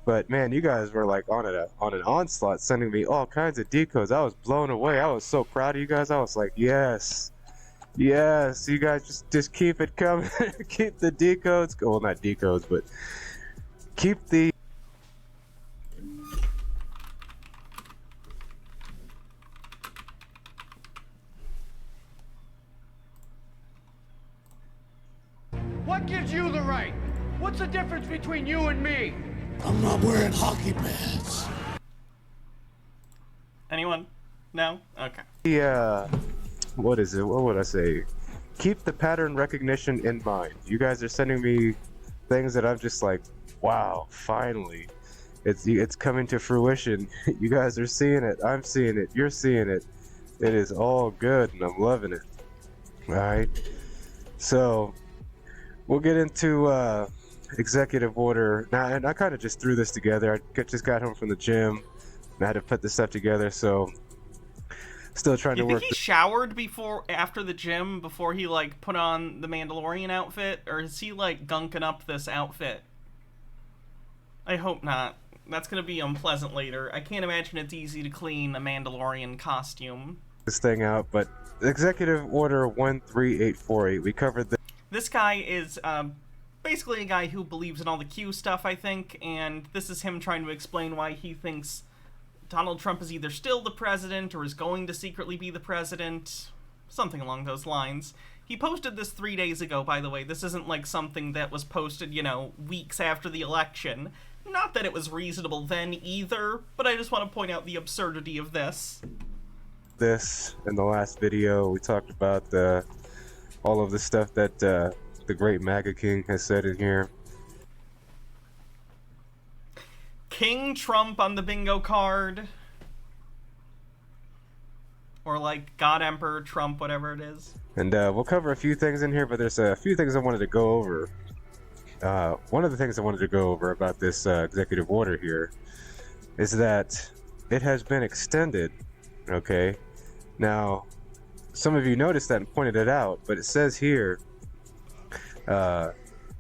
but man, you guys were like on an onslaught, sending me all kinds of decodes. I was blown away. I was so proud of you guys. I was like, yes, yes, you guys just keep it coming. Keep the decodes. Well, not decodes, but keep the. What gives you the right? What's the difference between you and me? I'm not wearing hockey pads. Anyone? No? Okay. Yeah. What is it? What would I say? Keep the pattern recognition in mind. You guys are sending me things that I'm just like, wow, finally. It's coming to fruition. You guys are seeing it. I'm seeing it. You're seeing it. It is all good, and I'm loving it. Alright? So, we'll get into executive order now, and I kind of just threw this together. I just got home from the gym and I had to put this stuff together, so still trying to work. You think he showered after the gym before he like put on the Mandalorian outfit, or is he like gunking up this outfit? I hope not. That's gonna be unpleasant later. I can't imagine it's easy to clean a Mandalorian costume. This thing out, but executive order 13848. We covered this. This guy is basically a guy who believes in all the Q stuff, I think, and this is him trying to explain why he thinks Donald Trump is either still the president or is going to secretly be the president, something along those lines. He posted this 3 days ago, by the way. This isn't like something that was posted, you know, weeks after the election. Not that it was reasonable then either, but I just want to point out the absurdity of this. This in the last video, we talked about all of the stuff that the great MAGA King has said in here. King Trump on the bingo card. Or like God Emperor Trump, whatever it is. And we'll cover a few things in here, but there's a few things I wanted to go over. One of the things I wanted to go over about this executive order here is that it has been extended, okay? Now, some of you noticed that and pointed it out, but it says here,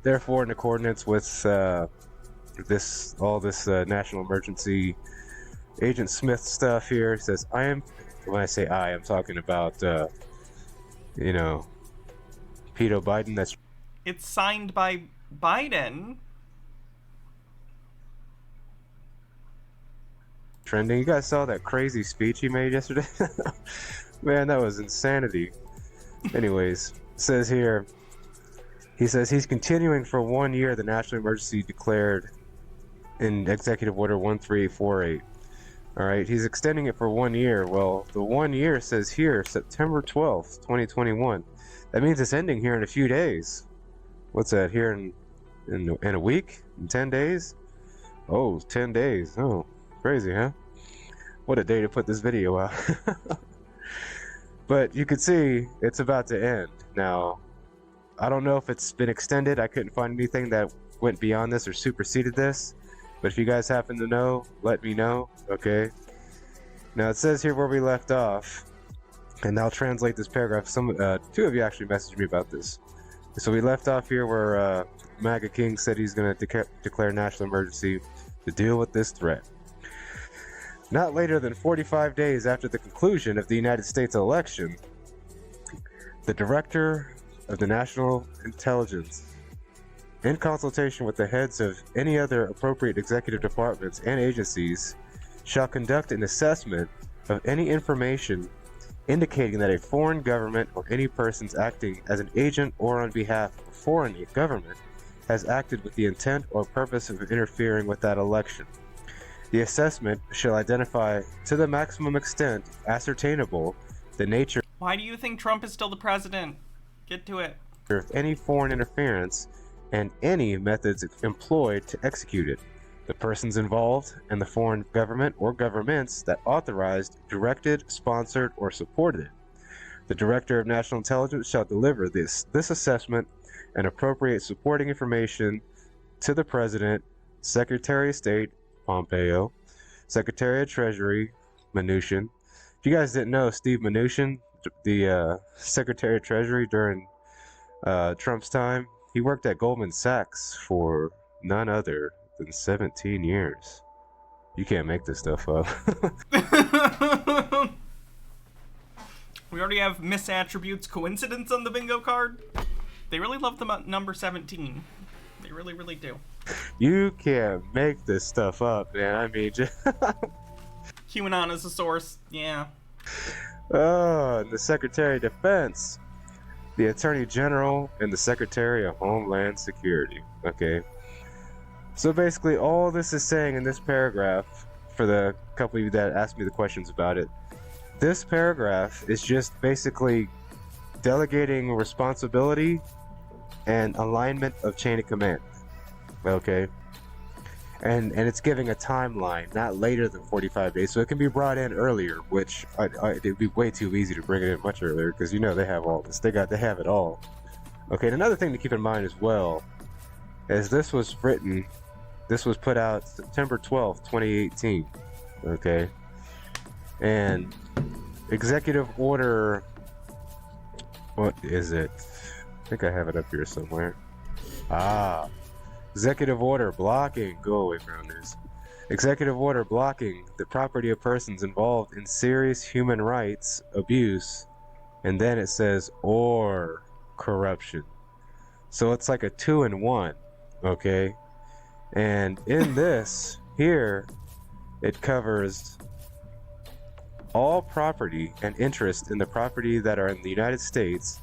therefore in accordance with all this national emergency Agent Smith stuff here. It says, when I say I'm talking about, you know, Pedo Biden. That's It's signed by Biden. trending. You guys saw that crazy speech he made yesterday? Man, that was insanity. Anyways, it says here, he says he's continuing for 1 year the national emergency declared in Executive Order 13848. All right, he's extending it for 1 year. Well, the 1 year says here, September 12th, 2021. That means it's ending here in a few days. What's that, here in a week? In 10 days? Oh, 10 days. Oh, crazy, huh? What a day to put this video out. But you can see it's about to end. Now, I don't know if it's been extended. I couldn't find anything that went beyond this or superseded this. But if you guys happen to know, let me know, okay? Now, it says here where we left off, and I'll translate this paragraph. Two of you actually messaged me about this. So we left off here where MAGA King said he's going to declare national emergency to deal with this threat. Not later than 45 days after the conclusion of the United States election, the Director of the National Intelligence, in consultation with the heads of any other appropriate executive departments and agencies, shall conduct an assessment of any information indicating that a foreign government or any persons acting as an agent or on behalf of a foreign government has acted with the intent or purpose of interfering with that election. The assessment shall identify to the maximum extent ascertainable the nature. Why do you think Trump is still the president? Get to it. Of any foreign interference and any methods employed to execute it, the persons involved, and the foreign government or governments that authorized, directed, sponsored, or supported it. The Director of National Intelligence shall deliver this assessment and appropriate supporting information to the President, Secretary of State, Pompeo, Secretary of Treasury, Mnuchin. If you guys didn't know, Steve Mnuchin, the Secretary of Treasury during Trump's time, he worked at Goldman Sachs for none other than 17 years. You can't make this stuff up. We already have misattributes coincidence on the bingo card. They really love the number 17. They really, really do. You can't make this stuff up, man. I mean, just QAnon is a source. Yeah. Oh, the Secretary of Defense, the Attorney General, and the Secretary of Homeland Security. Okay. So basically, all this is saying in this paragraph, for the couple of you that asked me the questions about it, this paragraph is just basically delegating responsibility and alignment of chain of command. Okay. And it's giving a timeline, not later than 45 days, so it can be brought in earlier, which it'd be way too easy to bring it in much earlier, because you know they have all this. They have it all. Okay, and another thing to keep in mind as well is this was put out September 12th, 2018. Okay. And Executive Order, what is it? I think I have it up here somewhere. Executive Order blocking, go away from this. Executive Order blocking the property of persons involved in serious human rights abuse, and then it says, or corruption. So it's like a 2-in-1, okay? And in this, here, it covers all property and interest in the property that are in the United States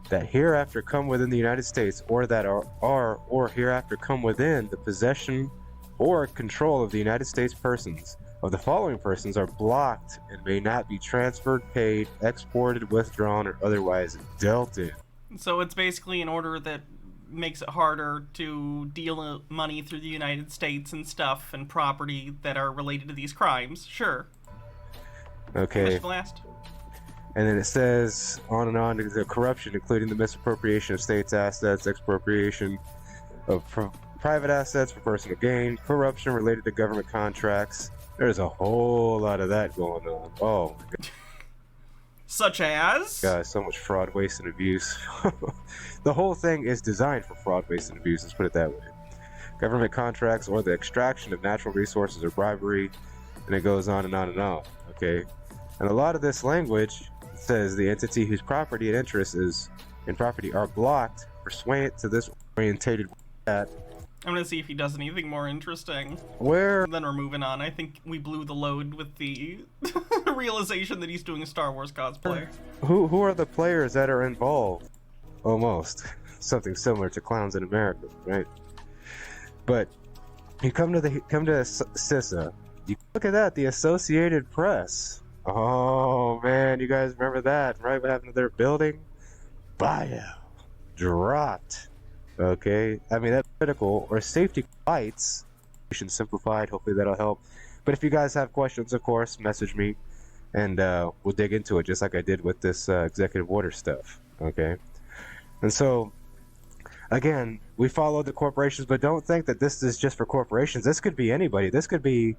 that hereafter come within the United States, or that are or hereafter come within the possession or control of the United States persons of the following persons are blocked and may not be transferred, paid, exported, withdrawn, or otherwise dealt in. So it's basically an order that makes it harder to deal money through the United States and stuff and property that are related to these crimes. Sure. Okay. Last. And then it says on and on, the corruption, including the misappropriation of states' assets, expropriation of private assets for personal gain, corruption related to government contracts. There's a whole lot of that going on. Oh my God. Such as? Guys, so much fraud, waste, and abuse. The whole thing is designed for fraud, waste, and abuse. Let's put it that way. government contracts, or the extraction of natural resources or bribery, and it goes on and on and on, okay? And a lot of this language says the entity whose property and interest is in property are blocked pursuant to this orientated that. I'm gonna see if he does anything more interesting. Where? Then we're moving on. I think we blew the load with the realization that he's doing a Star Wars cosplay. Who are the players that are involved? Almost. Something similar to Clowns in America, right? But you come to CISA, you look at that, the Associated Press. Oh man, you guys remember that, right? What happened to their building? Bio. Dropped. Okay, I mean that's critical. Or safety lights. Simplified. Hopefully that'll help. But if you guys have questions, of course, message me, and we'll dig into it, just like I did with this executive order stuff. Okay, and so again, we follow the corporations, but don't think that this is just for corporations. This could be anybody. This could be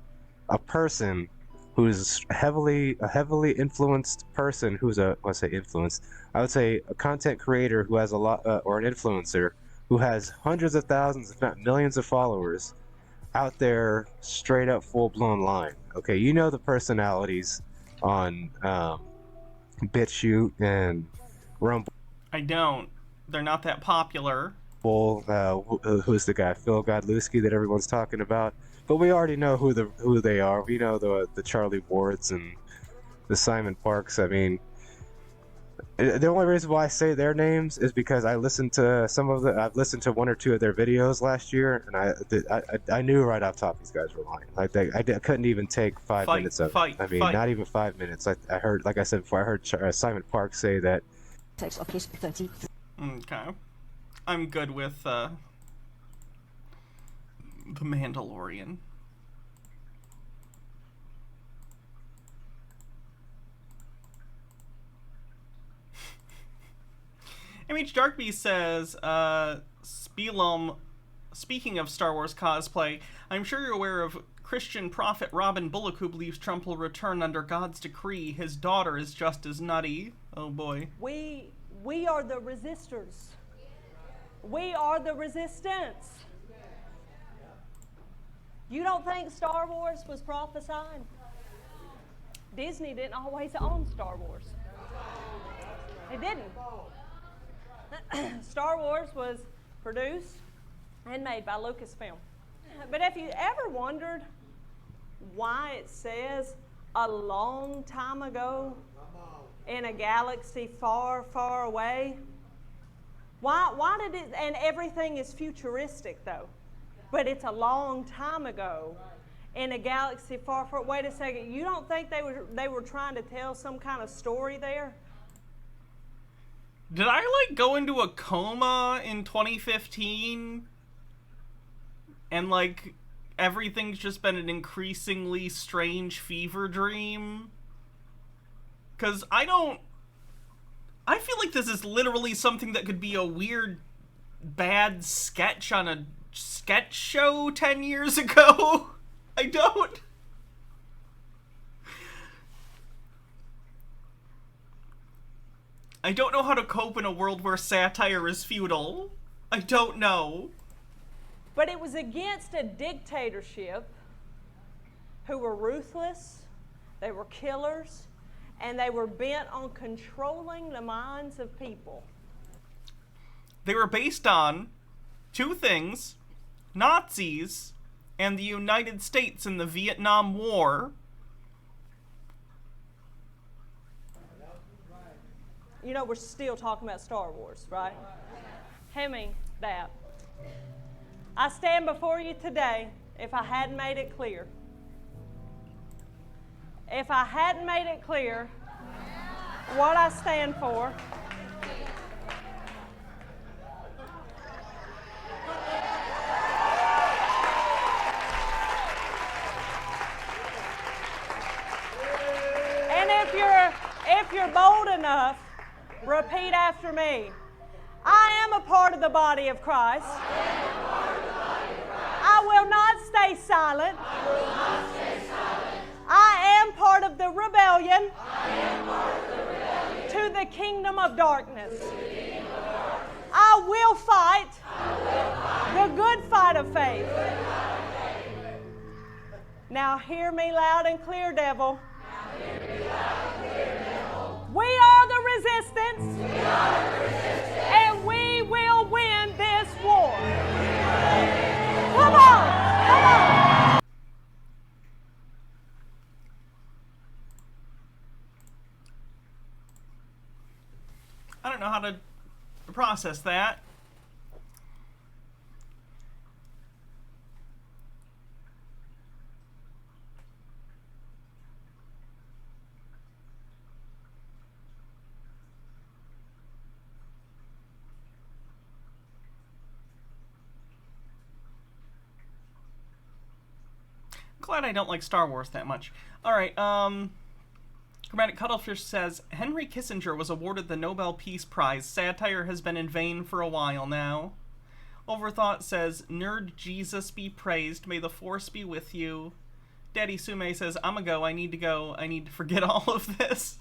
a person who's a heavily influenced person who's I would say a content creator who has a lot, or an influencer who has hundreds of thousands, if not millions of followers out there, straight up full-blown lying. Okay, you know the personalities on BitChute and Rumble. I don't. They're not that popular. Who's the guy? Phil Godlewski that everyone's talking about. But we already know who they are. We know the Charlie Wards and the Simon Parks. I mean, the only reason why I say their names is because I listened to I've listened to one or two of their videos last year, and I knew right off top these guys were lying. Like I couldn't even take 5 minutes of it. I mean, not even 5 minutes. I heard, like I said before, I heard Simon Parks say that. Okay. I'm good with the Mandalorian. MH Darkbeast says, Spelum, speaking of Star Wars cosplay, I'm sure you're aware of Christian prophet Robin Bullock, who believes Trump will return under God's decree. His daughter is just as nutty. Oh boy. We are the resistors. We are the resistance. You don't think Star Wars was prophesied? Disney didn't always own Star Wars. They didn't. Star Wars was produced and made by Lucasfilm. But if you ever wondered why it says a long time ago in a galaxy far, far away, why did it, and everything is futuristic though, but it's a long time ago in a galaxy far, far, wait a second, you don't think they were trying to tell some kind of story there? Did I, like, go into a coma in 2015? And, like, everything's just been an increasingly strange fever dream? Because I feel like this is literally something that could be a weird, bad sketch on a sketch show 10 years ago. I don't know how to cope in a world where satire is futile. I don't know. But it was against a dictatorship who were ruthless, they were killers, and they were bent on controlling the minds of people. They were based on two things: Nazis and the United States in the Vietnam War. You know, we're still talking about Star Wars, right? Hand me that. I stand before you today, if I hadn't made it clear. If I hadn't made it clear what I stand for. And if you're bold enough, repeat after me. I am a part of the body of Christ. I will not stay silent. I am part of the rebellion to the kingdom of darkness. I will fight the good fight fight of faith. Now hear me loud and clear, devil. We are the resistance. And we will win this war. Come on. Come on. I don't know how to process that. Glad I don't like Star Wars that much. Alright, Chromatic Cuttlefish says, Henry Kissinger was awarded the Nobel Peace Prize. Satire has been in vain for a while now. Overthought says, Nerd Jesus be praised. May the Force be with you. Daddy Sume says, I'ma go. I need to go. I need to forget all of this.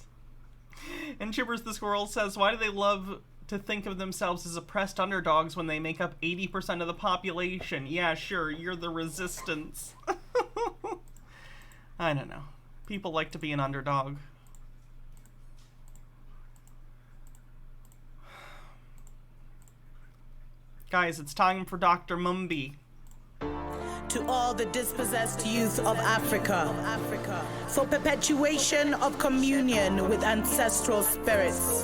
And Chibbers the Squirrel says, why do they love to think of themselves as oppressed underdogs when they make up 80% of the population? Yeah, sure, you're the resistance. I don't know. People like to be an underdog. Guys, it's time for Dr. Mumby. To all the dispossessed youth of Africa, for perpetuation of communion with ancestral spirits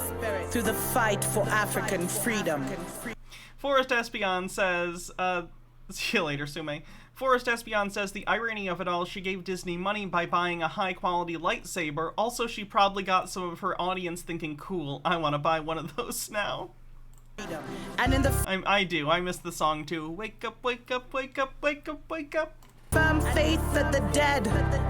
through the fight for African freedom. Forrest Espion says, see you later, Sume. Forrest Espion says the irony of it all, she gave Disney money by buying a high-quality lightsaber. Also, she probably got some of her audience thinking, cool, I want to buy one of those now. And in the I do. I miss the song too. Wake up, wake up, wake up, wake up, wake up. firm faith that the dead,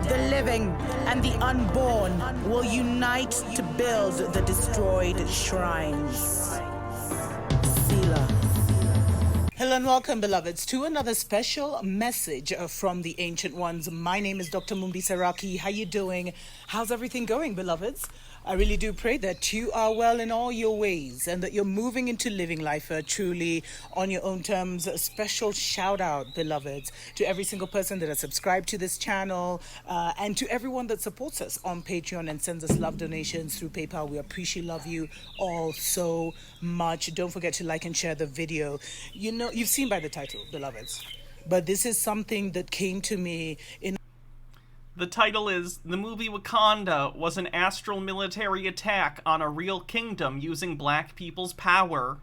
the living, and the unborn will unite to build the destroyed shrines. Selah. Hello and welcome, beloveds, to another special message from the Ancient Ones. My name is Dr. Mumbi Saraki. How you doing? How's everything going, beloveds? I really do pray that you are well in all your ways and that you're moving into living life truly on your own terms. A special shout out, beloveds, to every single person that has subscribed to this channel and to everyone that supports us on Patreon and sends us love donations through PayPal. We appreciate, love you all so much. Don't forget to like and share the video. You know, you've seen by the title, beloveds, but this is something that came to me in. The title is, The Movie Wakanda was an astral military attack on a real kingdom using black people's power.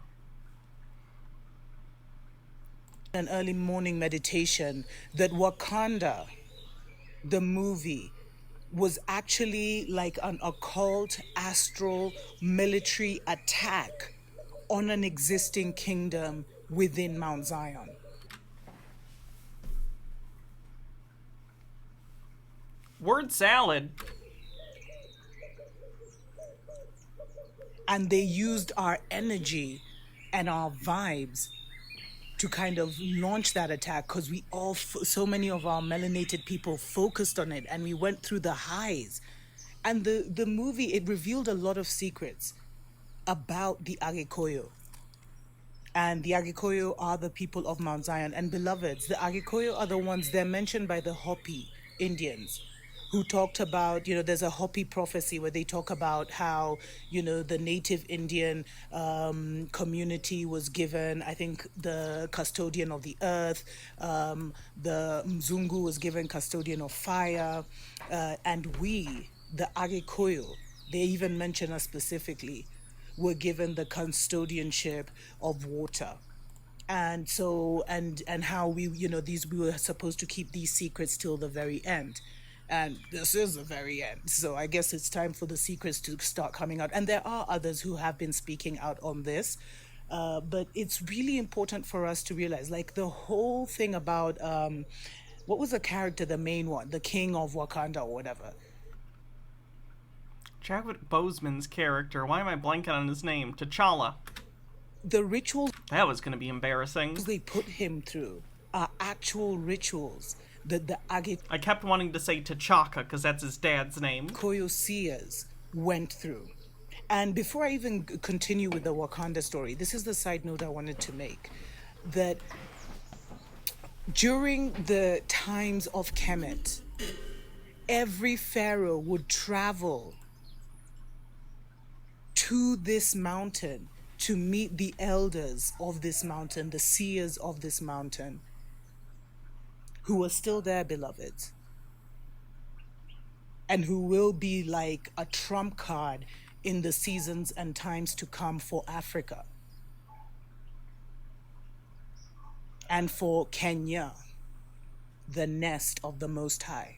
An early morning meditation that Wakanda, the movie, was actually like an occult astral military attack on an existing kingdom within Mount Zion. Word salad. And they used our energy and our vibes to kind of launch that attack because we all, so many of our melanated people focused on it and we went through the highs. And the movie, it revealed a lot of secrets about the Agikoyo. And the Agikoyo are the people of Mount Zion. And beloveds, the Agikoyo are the ones, they're mentioned by the Hopi Indians, who talked about, you know, there's a Hopi prophecy where they talk about how, you know, the native Indian community was given, I think, the custodian of the earth, the Mzungu was given custodian of fire, and we, the Agikoyo, they even mention us specifically, were given the custodianship of water. And so, and how we, you know, we were supposed to keep these secrets till the very end. And this is the very end. So I guess it's time for the secrets to start coming out. And there are others who have been speaking out on this. But it's really important for us to realize, like the whole thing about, what was the character, the main one, the king of Wakanda or whatever? Chadwick Boseman's character. Why am I blanking on his name? T'Challa. The rituals. That was going to be embarrassing. They put him through are actual rituals. I kept wanting to say T'Chaka because that's his dad's name. Koyosias went through. And before I even continue with the Wakanda story, this is the side note I wanted to make. That During the times of Kemet, every pharaoh would travel to this mountain to meet the elders of this mountain, the seers of this mountain, who are still there, beloved, and who will be like a trump card in the seasons and times to come for Africa and for Kenya, the nest of the Most High.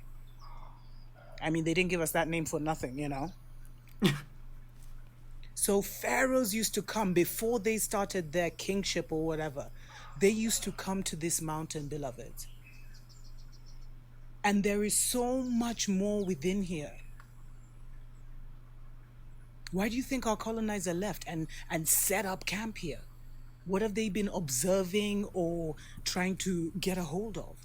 I mean, they didn't give us that name for nothing, you know? So pharaohs used to come before they started their kingship or whatever. They used to come to this mountain, beloved. And there is so much more within here. Why do you think our colonizer left and set up camp here? What have they been observing or trying to get a hold of?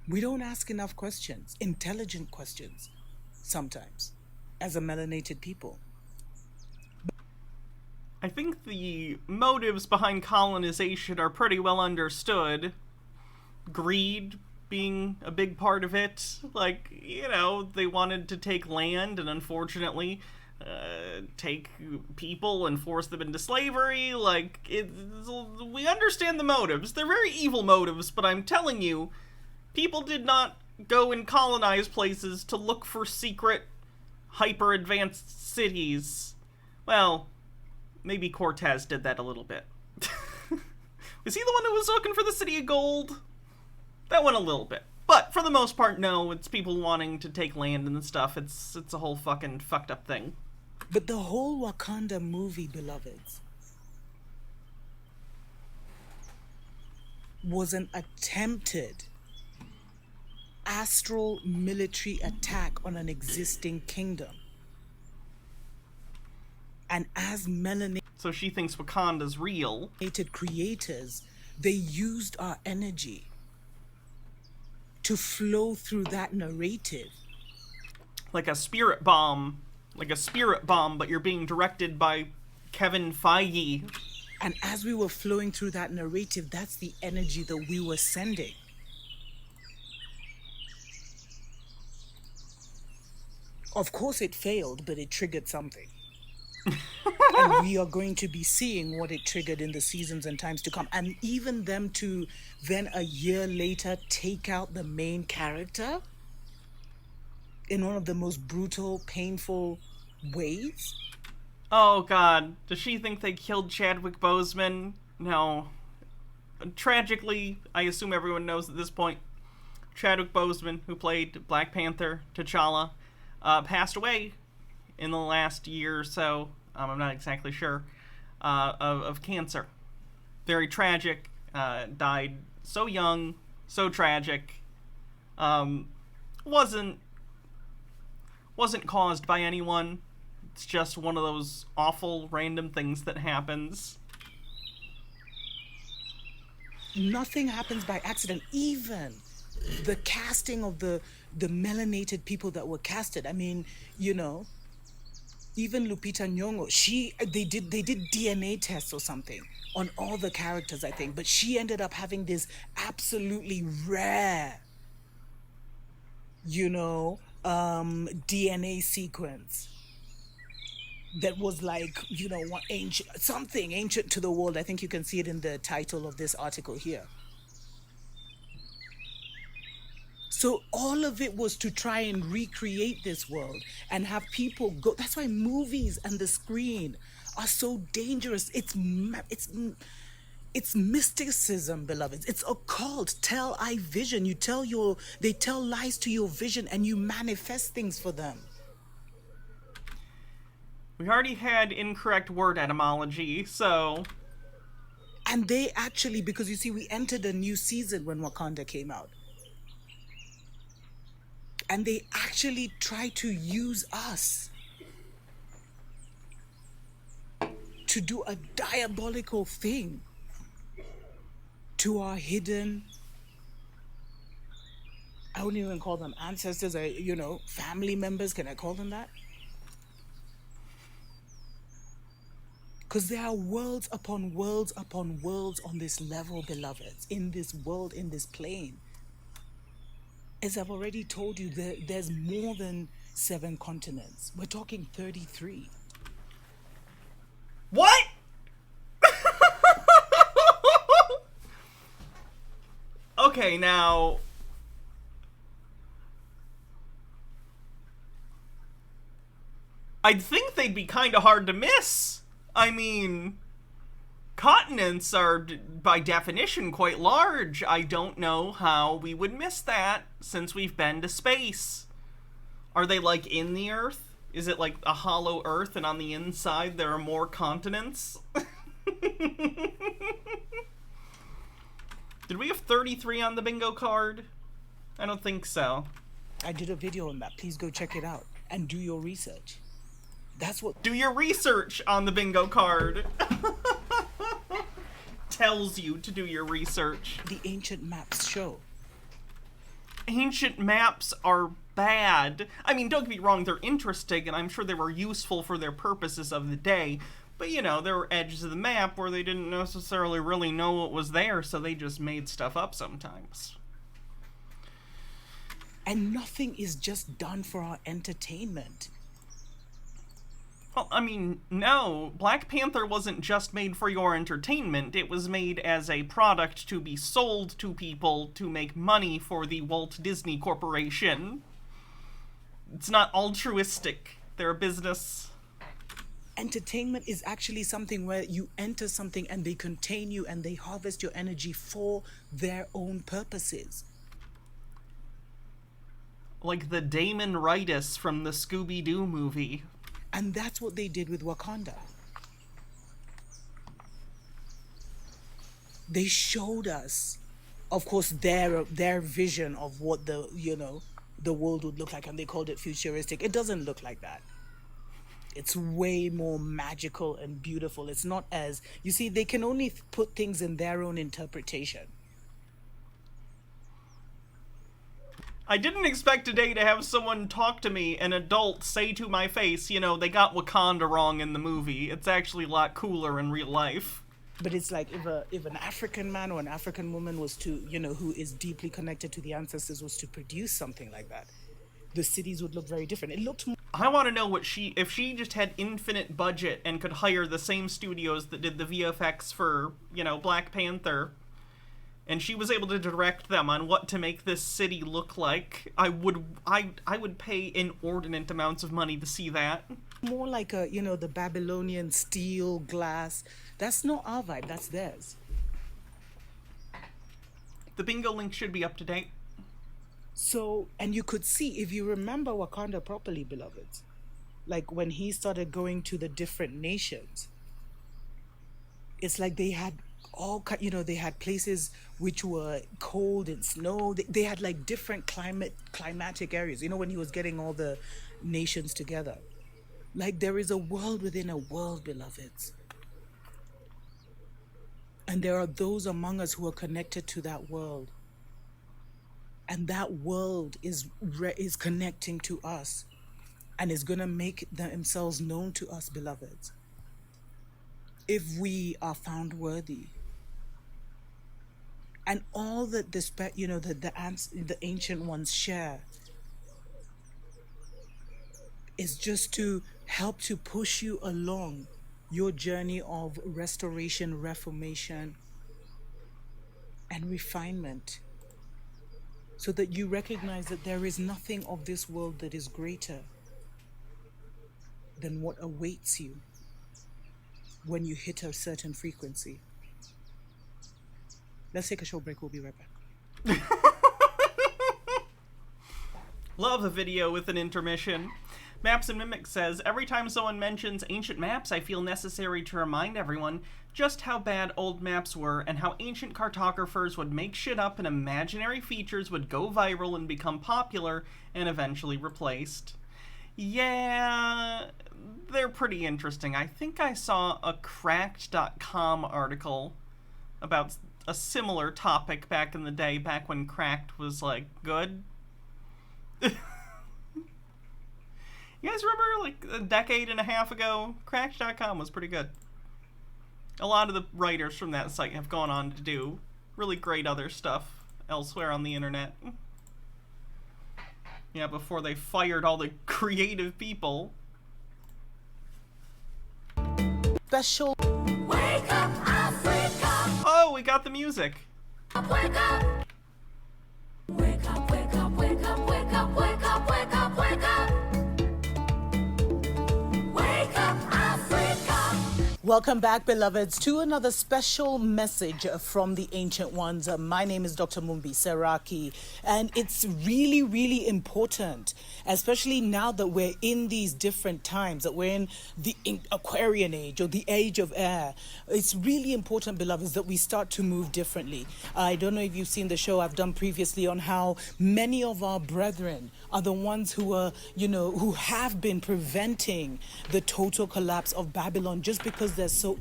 We don't ask enough questions, intelligent questions, sometimes, as a melanated people. I think the motives behind colonization are pretty well understood. Greed being a big part of it. Like, you know, they wanted to take land and unfortunately take people and force them into slavery. Like, we understand the motives. They're very evil motives, but I'm telling you, people did not go and colonize places to look for secret, hyper-advanced cities. Well, maybe Cortez did that a little bit. Was he the one who was looking for the city of gold? That went a little bit. But for the most part, no, it's people wanting to take land and stuff. It's a whole fucking fucked up thing. But the whole Wakanda movie, beloveds, was an attempted astral military attack on an existing kingdom. And as melanated... So she thinks Wakanda's real. ...creators, they used our energy to flow through that narrative. Like a spirit bomb. Like a spirit bomb, but you're being directed by Kevin Feige. And as we were flowing through that narrative, that's the energy that we were sending. Of course it failed, but it triggered something. And we are going to be seeing what it triggered in the seasons and times to come. And even them to then a year later take out the main character in one of the most brutal, painful ways. Oh god, does she think they killed Chadwick Boseman? No. Tragically, I assume everyone knows at this point, Chadwick Boseman, who played Black Panther, T'Challa, passed away in the last year or so. I'm not exactly sure, of cancer. Very tragic, died so young, so tragic. Wasn't caused by anyone. It's just one of those awful random things that happens. Nothing happens by accident. Even the casting of the melanated people that were casted. I mean, you know, even Lupita Nyong'o, they did DNA tests or something on all the characters, I think, but she ended up having this absolutely rare, you know, DNA sequence that was like, you know, something ancient to the world. I think you can see it in the title of this article here. So all of it was to try and recreate this world and have people go. That's why movies and the screen are so dangerous. It's mysticism, beloveds. It's occult. Tell I vision. They tell lies to your vision and you manifest things for them. We already had incorrect word etymology, so... And they actually, because you see, we entered a new season when Wakanda came out. And they actually try to use us to do a diabolical thing to our hidden, I wouldn't even call them ancestors, or, you know, family members. Can I call them that? Because there are worlds upon worlds upon worlds on this level, beloveds, in this world, in this plane. As I've already told you, there's more than 7 continents. We're talking 33. What? Okay, now... I'd think they'd be kind of hard to miss. I mean, continents are, by definition, quite large. I don't know how we would miss that, since we've been to space. Are they, like, in the Earth? Is it, like, a hollow Earth, and on the inside there are more continents? Did we have 33 on the bingo card? I don't think so. I did a video on that. Please go check it out. And do your research. That's what... Do your research on the bingo card. Tells you to do your research. The ancient maps show. Ancient maps are bad. I mean, don't get me wrong, they're interesting, and I'm sure they were useful for their purposes of the day. But, you know, there were edges of the map where they didn't necessarily really know what was there, so they just made stuff up sometimes. And nothing is just done for our entertainment. Well, I mean, no. Black Panther wasn't just made for your entertainment. It was made as a product to be sold to people to make money for the Walt Disney Corporation. It's not altruistic. They're a business. Entertainment is actually something where you enter something and they contain you and they harvest your energy for their own purposes. Like the Damon-ritis from the Scooby-Doo movie. And that's what they did with Wakanda. They showed us, of course, their vision of what the world would look like, and they called it futuristic. It doesn't look like that. It's way more magical and beautiful. It's not as... You see, they can only put things in their own interpretation. I didn't expect today to have someone talk to me, an adult, say to my face, you know, they got Wakanda wrong in the movie. It's actually a lot cooler in real life. But it's like if an African man or an African woman was to, who is deeply connected to the ancestors, was to produce something like that, the cities would look very different. It looked more... I want to know if she just had infinite budget and could hire the same studios that did the VFX for, Black Panther, and she was able to direct them on what to make this city look like, I would pay inordinate amounts of money to see that. More like the Babylonian steel, glass. That's not our vibe, that's theirs. The bingo link should be up to date. So, and you could see, if you remember Wakanda properly, beloveds, like when he started going to the different nations, it's like they had they had places which were cold and snow. They had like different climatic areas, when he was getting all the nations together. Like there is a world within a world, beloveds. And there are those among us who are connected to that world. And that world is connecting to us and is going to make themselves known to us, beloveds, if we are found worthy. And all that the ancient ones share is just to help to push you along your journey of restoration, reformation, and refinement. So that you recognize that there is nothing of this world that is greater than what awaits you when you hit a certain frequency. Let's take a short break. We'll be right back. Love a video with an intermission. Maps and Mimics says, every time someone mentions ancient maps, I feel necessary to remind everyone just how bad old maps were and how ancient cartographers would make shit up and imaginary features would go viral and become popular and eventually replaced. Yeah, they're pretty interesting. I think I saw a Cracked.com article about a similar topic back in the day, back when Cracked was, like, good. You guys remember, like, a decade and a half ago? Cracked.com was pretty good. A lot of the writers from that site have gone on to do really great other stuff elsewhere on the internet. Yeah, before they fired all the creative people. Special. Wake up, Africa! Oh, we got the music. Wake up! Wake up, wake up, wake up, wake up, wake up, wake up, wake up! Wake up, Africa! Welcome back, beloveds, to another special message from the Ancient Ones. My name is Dr. Mumbi Seraki, and it's really, really important, especially now that we're in these different times, that we're in the Aquarian age or the age of air. It's really important, beloveds, that we start to move differently. I don't know if you've seen the show I've done previously on how many of our brethren are the ones who are, who have been preventing the total collapse of Babylon just because they're so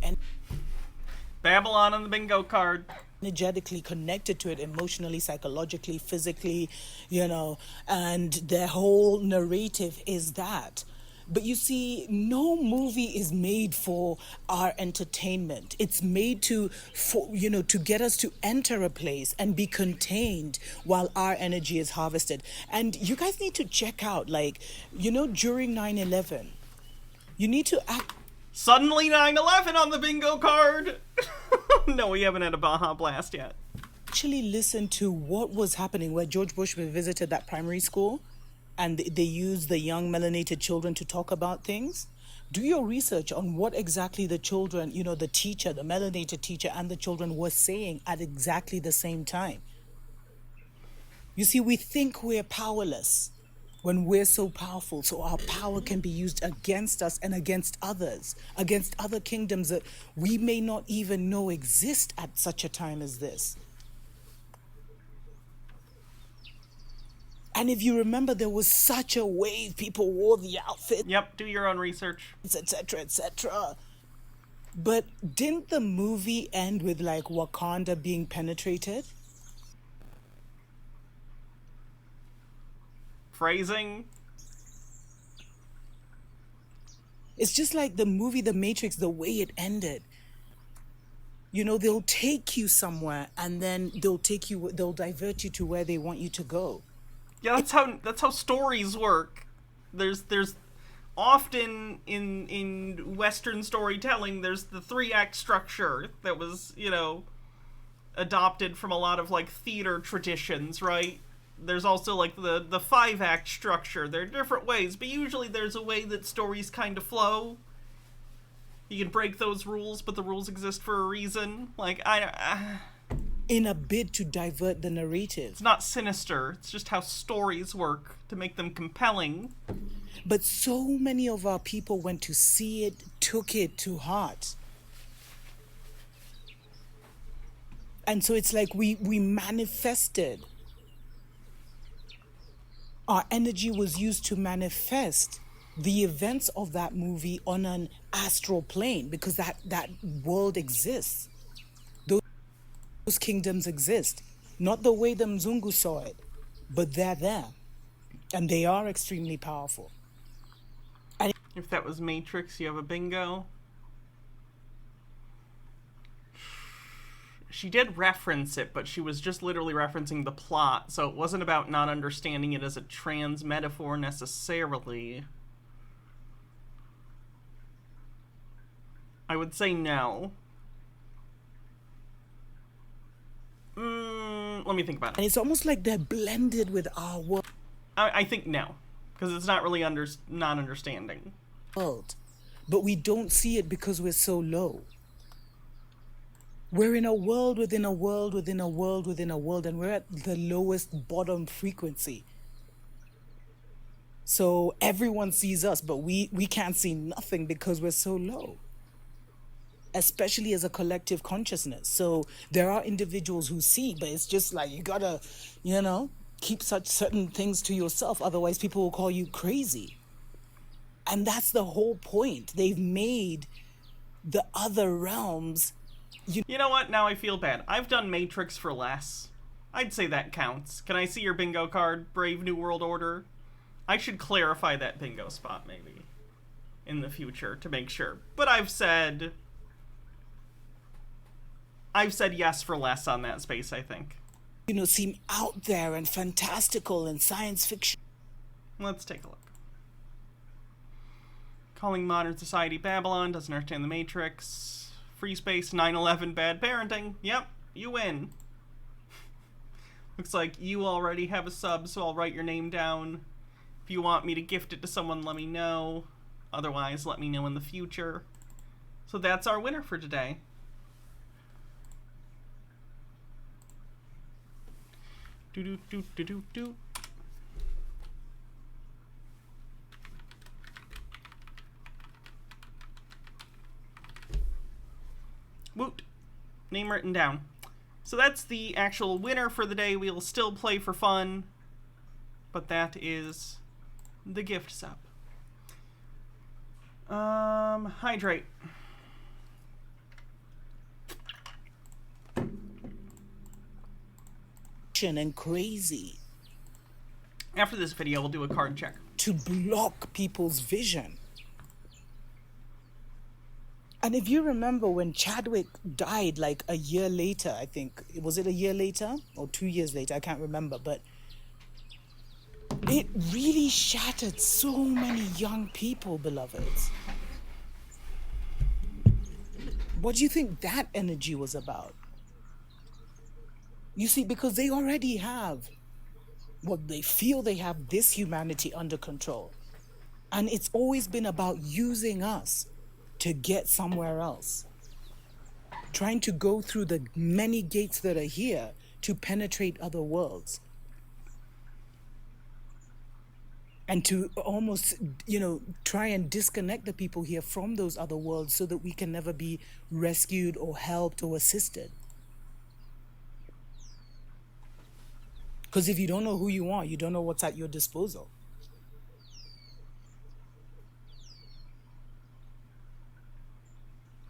Babylon on the bingo card. Energetically connected to it, emotionally, psychologically, physically, and their whole narrative is that. But you see, no movie is made for our entertainment. It's made to get us to enter a place and be contained while our energy is harvested. And you guys need to check out, during 9/11, you need to act. Suddenly 9/11 on the bingo card. No, we haven't had a Baja Blast yet. Actually listen to what was happening where George Bush visited that primary school and they used the young melanated children to talk about things. Do your research on what exactly the children, the teacher, the melanated teacher and the children were saying at exactly the same time. You see, we think we're powerless when we're so powerful, so our power can be used against us and against others, against other kingdoms that we may not even know exist at such a time as this. And if you remember, there was such a wave. People wore the outfit. Yep, do your own research. Etc., etc. But didn't the movie end with, Wakanda being penetrated? Phrasing? It's just like the movie The Matrix, the way it ended. They'll take you somewhere and then they'll divert you to where they want you to go. Yeah, that's how stories work. There's often in Western storytelling, there's the 3-act structure that was, adopted from a lot of theater traditions, right? There's also the 5-act structure. There are different ways, but usually there's a way that stories kind of flow. You can break those rules, but the rules exist for a reason. In a bid to divert the narrative. It's not sinister. It's just how stories work to make them compelling. But so many of our people went to see it, took it to heart. And so it's like we manifested. Our energy was used to manifest the events of that movie on an astral plane because that world exists. Those kingdoms exist. Not the way the Mzungu saw it, but they're there. And they are extremely powerful. And if that was Matrix, you have a bingo. She did reference it, but she was just literally referencing the plot, so it wasn't about not understanding it as a trans metaphor necessarily. I would say no. Let me think about it. And it's almost like they're blended with our world. I think no, because it's not really non-understanding. But we don't see it because we're so low. We're in a world within a world within a world within a world, and we're at the lowest bottom frequency. So everyone sees us, but we can't see nothing because we're so low. Especially as a collective consciousness. So there are individuals who see, but it's just you gotta, keep such certain things to yourself. Otherwise people will call you crazy. And that's the whole point. They've made the other realms. You know what? Now I feel bad. I've done Matrix for less. I'd say that counts. Can I see your bingo card, Brave New World Order? I should clarify that bingo spot, maybe, in the future, to make sure. But I've said I've said yes for less on that space, I think. You know, seem out there and fantastical and science fiction. Let's take a look. Calling modern society Babylon, doesn't understand the Matrix. Free space, 9/11, bad parenting. Yep, you win. Looks like you already have a sub, so I'll write your name down. If you want me to gift it to someone, let me know. Otherwise, let me know in the future. So that's our winner for today. Do. Woot. Name written down. So that's the actual winner for the day. We'll still play for fun, but that is the gift sub. Hydrate. And crazy. After this video, we'll do a card check. To block people's vision. And if you remember when Chadwick died like a year later, I think, was it a year later or 2 years later? I can't remember, but it really shattered so many young people, beloveds. What do you think that energy was about? You see, because they already have, well, they feel they have this humanity under control. And it's always been about using us to get somewhere else. Trying to go through the many gates that are here to penetrate other worlds. And to almost, you know, try and disconnect the people here from those other worlds so that we can never be rescued or helped or assisted. Because if you don't know who you are, you don't know what's at your disposal.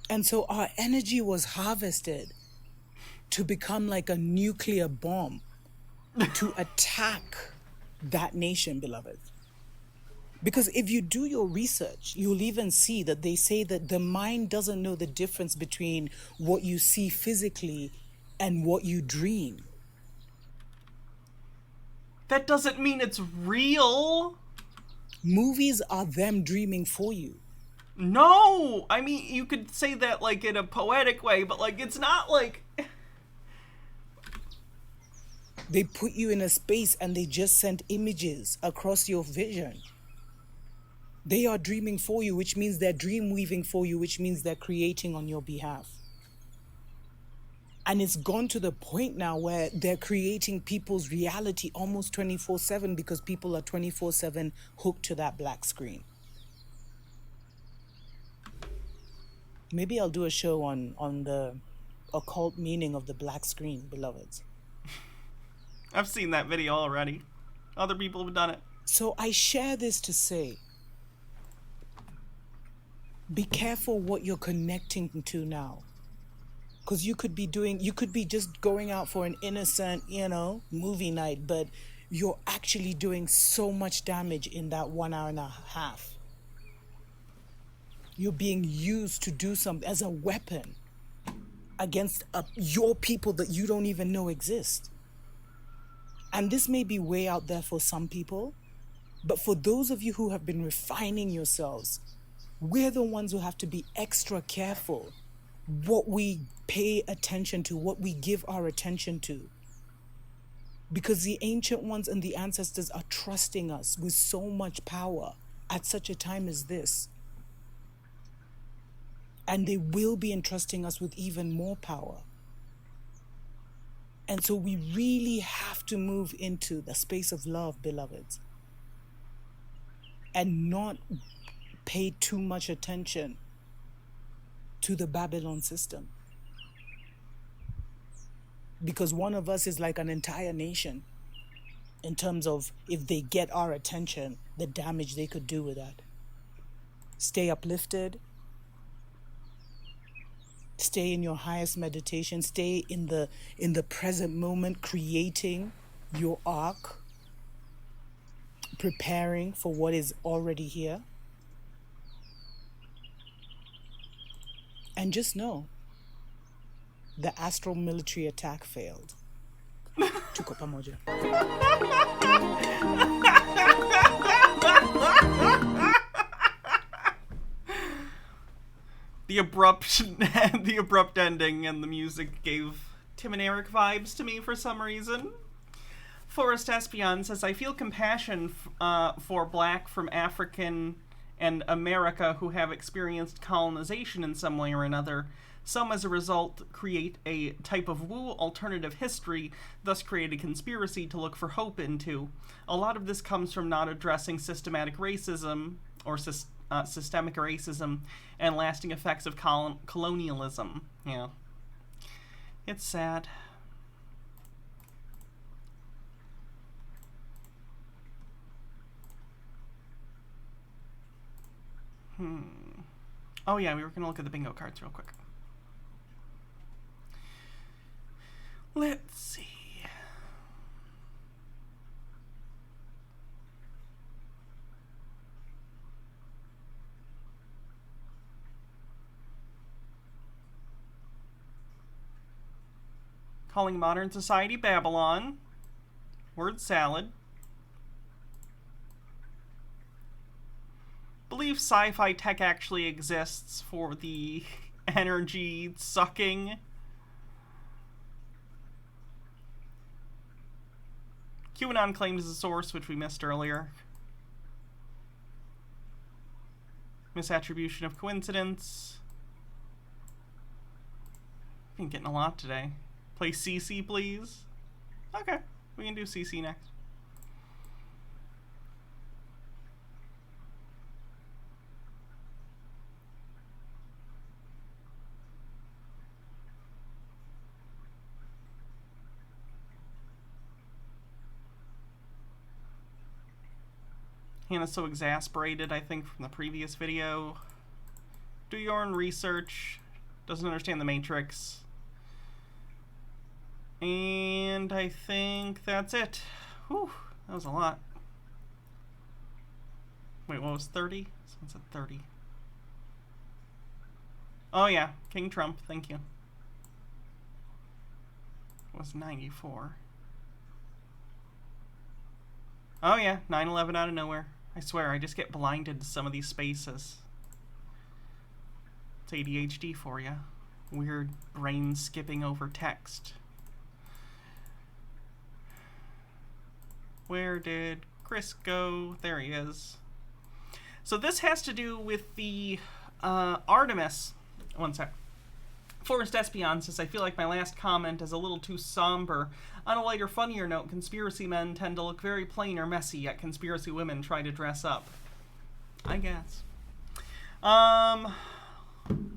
And so our energy was harvested to become like a nuclear bomb to attack that nation, beloved. Because if you do your research, you'll even see that they say that the mind doesn't know the difference between what you see physically and what you dream. That doesn't mean it's real. Movies are them dreaming for you. No! I mean, you could say that, like, in a poetic way, but, like, it's not, like... They put you in a space and they just send images across your vision. They are dreaming for you, which means they're dream weaving for you, which means they're creating on your behalf. And it's gone to the point now where they're creating people's reality almost 24/7 because people are 24/7 hooked to that black screen. Maybe I'll do a show on the occult meaning of the black screen, beloveds. I've seen that video already. Other people have done it. So I share this to say, be careful what you're connecting to now. Because you could be just going out for an innocent, movie night, but you're actually doing so much damage in that 1 hour and a half. You're being used to do something as a weapon against your people that you don't even know exist. And this may be way out there for some people, but for those of you who have been refining yourselves, we're the ones who have to be extra careful what we pay attention to, what we give our attention to. Because the ancient ones and the ancestors are trusting us with so much power at such a time as this. And they will be entrusting us with even more power. And so we really have to move into the space of love, beloveds. And not pay too much attention to the Babylon system. Because one of us is like an entire nation in terms of if they get our attention, the damage they could do with that. Stay uplifted. Stay in your highest meditation. Stay in the present moment, creating your arc, preparing for what is already here. And just know the astral military attack failed. Tuko pamoja. The abrupt ending and the music gave Tim and Eric vibes to me for some reason. Forrest Espion says, I feel compassion for Black from African and America who have experienced colonization in some way or another. Some, as a result, create a type of woo alternative history, thus create a conspiracy to look for hope into. A lot of this comes from not addressing systematic racism, or systemic racism, and lasting effects of colonialism. Yeah. It's sad. Oh yeah, we were going to look at the bingo cards real quick. Let's see. Calling modern society Babylon. Word salad. Believe sci-fi tech actually exists for the energy sucking. QAnon claims a source, which we missed earlier. Misattribution of coincidence. I've been getting a lot today. Play CC, please. Okay, we can do CC next. Hannah's so exasperated, I think, from the previous video. Do your own research. Doesn't understand the Matrix. And I think that's it. Whew, that was a lot. Wait, what was 30? Someone said 30. Oh yeah, King Trump, thank you. It was 94. Oh yeah, 9/11 out of nowhere. I swear, I just get blinded to some of these spaces. It's ADHD for you. Weird brain skipping over text. Where did Chris go? There he is. So this has to do with the Artemis. One sec. Forrest Espion says, I feel like my last comment is a little too somber. On a lighter, funnier note, conspiracy men tend to look very plain or messy, yet conspiracy women try to dress up. I guess.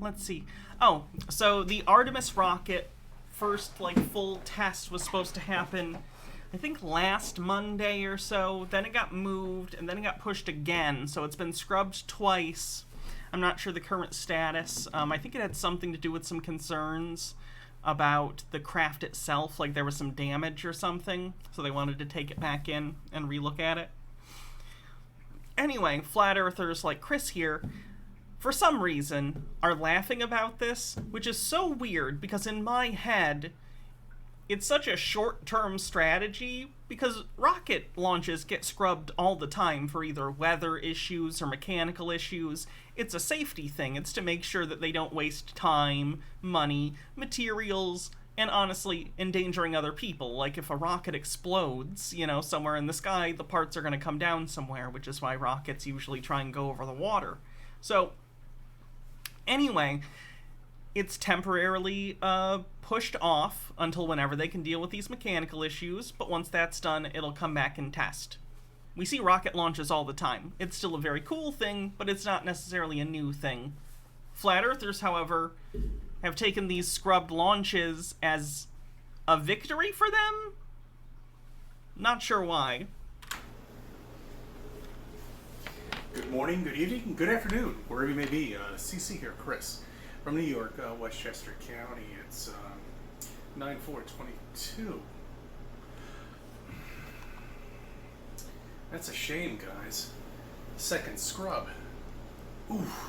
Let's see. Oh, so the Artemis rocket first, full test was supposed to happen, I think, last Monday or so. Then it got moved, and then it got pushed again. So it's been scrubbed twice. I'm not sure the current status. I think it had something to do with some concerns about the craft itself, like there was some damage or something, so they wanted to take it back in and relook at it. Anyway, flat earthers like Chris here, for some reason, are laughing about this, which is so weird, because in my head, it's such a short-term strategy, because rocket launches get scrubbed all the time for either weather issues or mechanical issues. It's a safety thing. It's to make sure that they don't waste time, money, materials, and honestly, endangering other people. Like if a rocket explodes, somewhere in the sky, the parts are going to come down somewhere, which is why rockets usually try and go over the water. So, anyway, it's temporarily pushed off until whenever they can deal with these mechanical issues, but once that's done, it'll come back and test. We see rocket launches all the time. It's still a very cool thing, but it's not necessarily a new thing. Flat Earthers, however, have taken these scrubbed launches as a victory for them? Not sure why. Good morning, good evening, good afternoon, wherever you may be. CC here, Chris, from New York, Westchester County. It's 9/4/22. That's a shame, guys. Second scrub. Oof.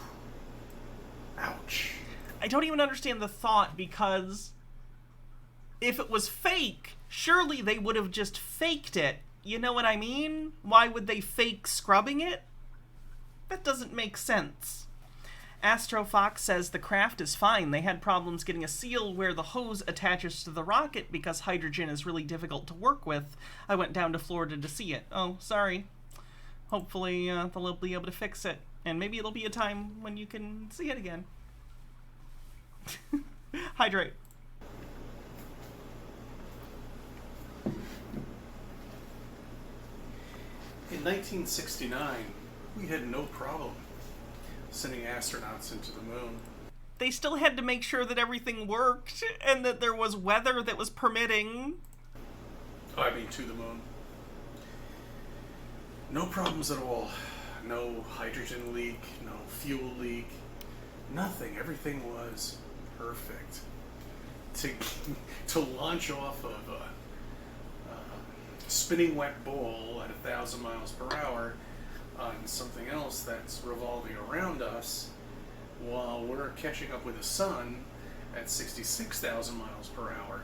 Ouch. I don't even understand the thought, because if it was fake, surely they would have just faked it. You know what I mean? Why would they fake scrubbing it? That doesn't make sense. Astrofox says the craft is fine. They had problems getting a seal where the hose attaches to the rocket because hydrogen is really difficult to work with. I went down to Florida to see it. Oh, sorry. Hopefully they'll be able to fix it. And maybe it'll be a time when you can see it again. Hydrate. In 1969, we had no problem sending astronauts into the moon. They still had to make sure that everything worked and that there was weather that was permitting. I mean, to the moon. No problems at all. No hydrogen leak, no fuel leak, nothing. Everything was perfect. To launch off of a spinning wet ball at 1,000 miles per hour on something else that's revolving around us while we're catching up with the sun at 66,000 miles per hour.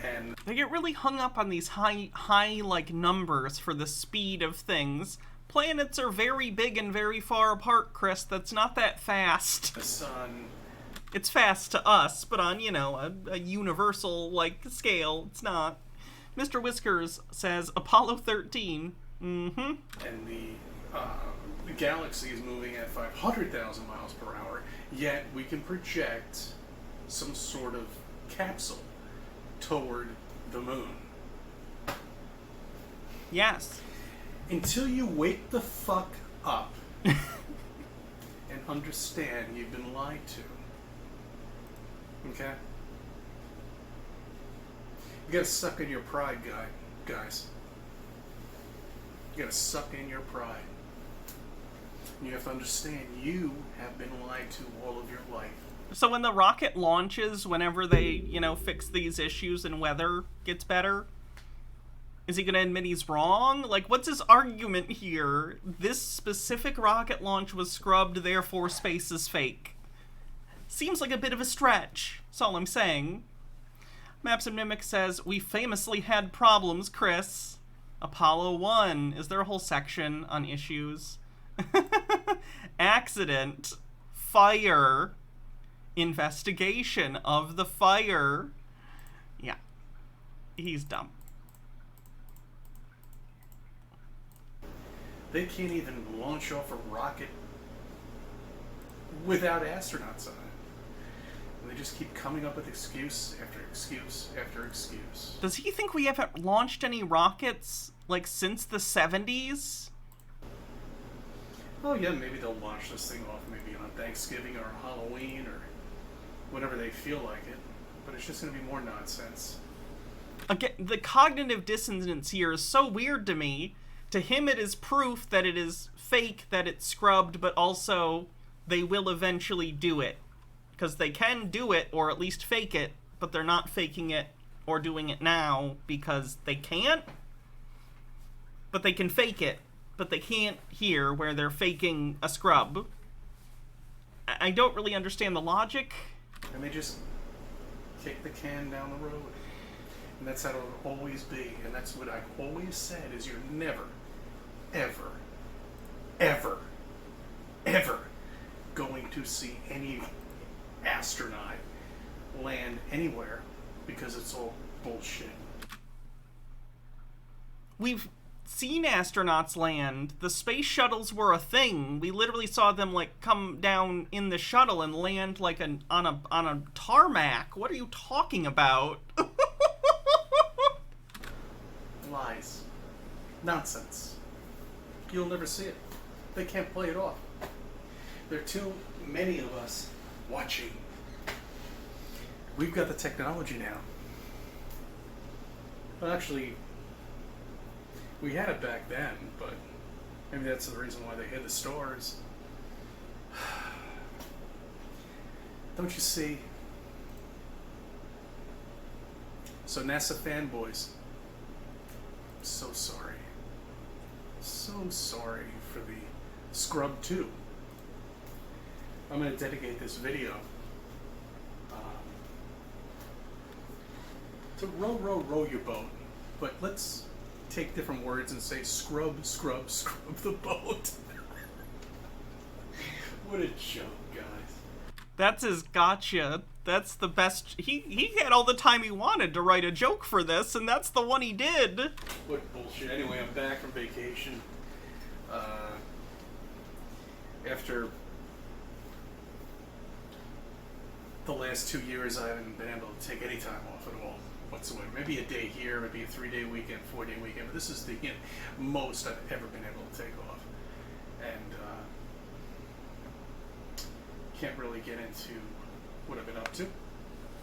And they get really hung up on these high like numbers for the speed of things. Planets are very big and very far apart, Chris. That's not that fast. The sun. It's fast to us, but on, you know, a universal like scale, it's not. Mr. Whiskers says Apollo 13. Mm-hmm. And the galaxy is moving at 500,000 miles per hour, yet we can project some sort of capsule toward the moon. Yes. Until you wake the fuck up and understand you've been lied to. Okay? You gotta suck in your pride, guys. You gotta suck in your pride. You have to understand you have been lied to all of your life. So when the rocket launches, whenever they, you know, fix these issues and weather gets better, is he gonna admit he's wrong? Like, what's his argument here? This specific rocket launch was scrubbed, therefore space is fake. Seems like a bit of a stretch. That's all I'm saying. Maps and Mimic says, we famously had problems, Chris. Apollo 1. Is there a whole section on issues? Accident. Fire. Investigation of the fire. Yeah. He's dumb. They can't even launch off a rocket without astronauts on it. And they just keep coming up with excuse after excuse after excuse. Does he think we haven't launched any rockets, like, since the 70s? Oh yeah, maybe they'll launch this thing off maybe on Thanksgiving or Halloween or whenever they feel like it. But it's just going to be more nonsense. Again, the cognitive dissonance here is so weird to me. To him, it is proof that it is fake, that it's scrubbed, but also they will eventually do it. Because they can do it, or at least fake it, but they're not faking it or doing it now because they can't. But they can fake it, but they can't here where they're faking a scrub. I don't really understand the logic. And they just kick the can down the road. And that's how it'll always be. And that's what I've always said, is you're never, ever, ever, ever going to see any astronaut land anywhere because it's all bullshit. We've seen astronauts land. The space shuttles were a thing. We literally saw them like come down in the shuttle and land like on a tarmac. What are you talking about? Lies. Nonsense. You'll never see it. They can't play it off. There are too many of us watching. We've got the technology now. Well, actually, we had it back then, but maybe that's the reason why they hid the stores. Don't you see? So NASA fanboys, I'm so sorry. So sorry for the Scrub 2. I'm going to dedicate this video to row your boat. But let's take different words and say scrub the boat. What a joke, guys. That's his gotcha. That's the best. He had all the time he wanted to write a joke for this, and that's the one he did. What bullshit. Anyway, I'm back from vacation. After the last 2 years, I haven't been able to take any time off at all whatsoever. Maybe a day here, maybe a 3-day weekend, 4-day weekend, but this is the most I've ever been able to take off. And can't really get into what I've been up to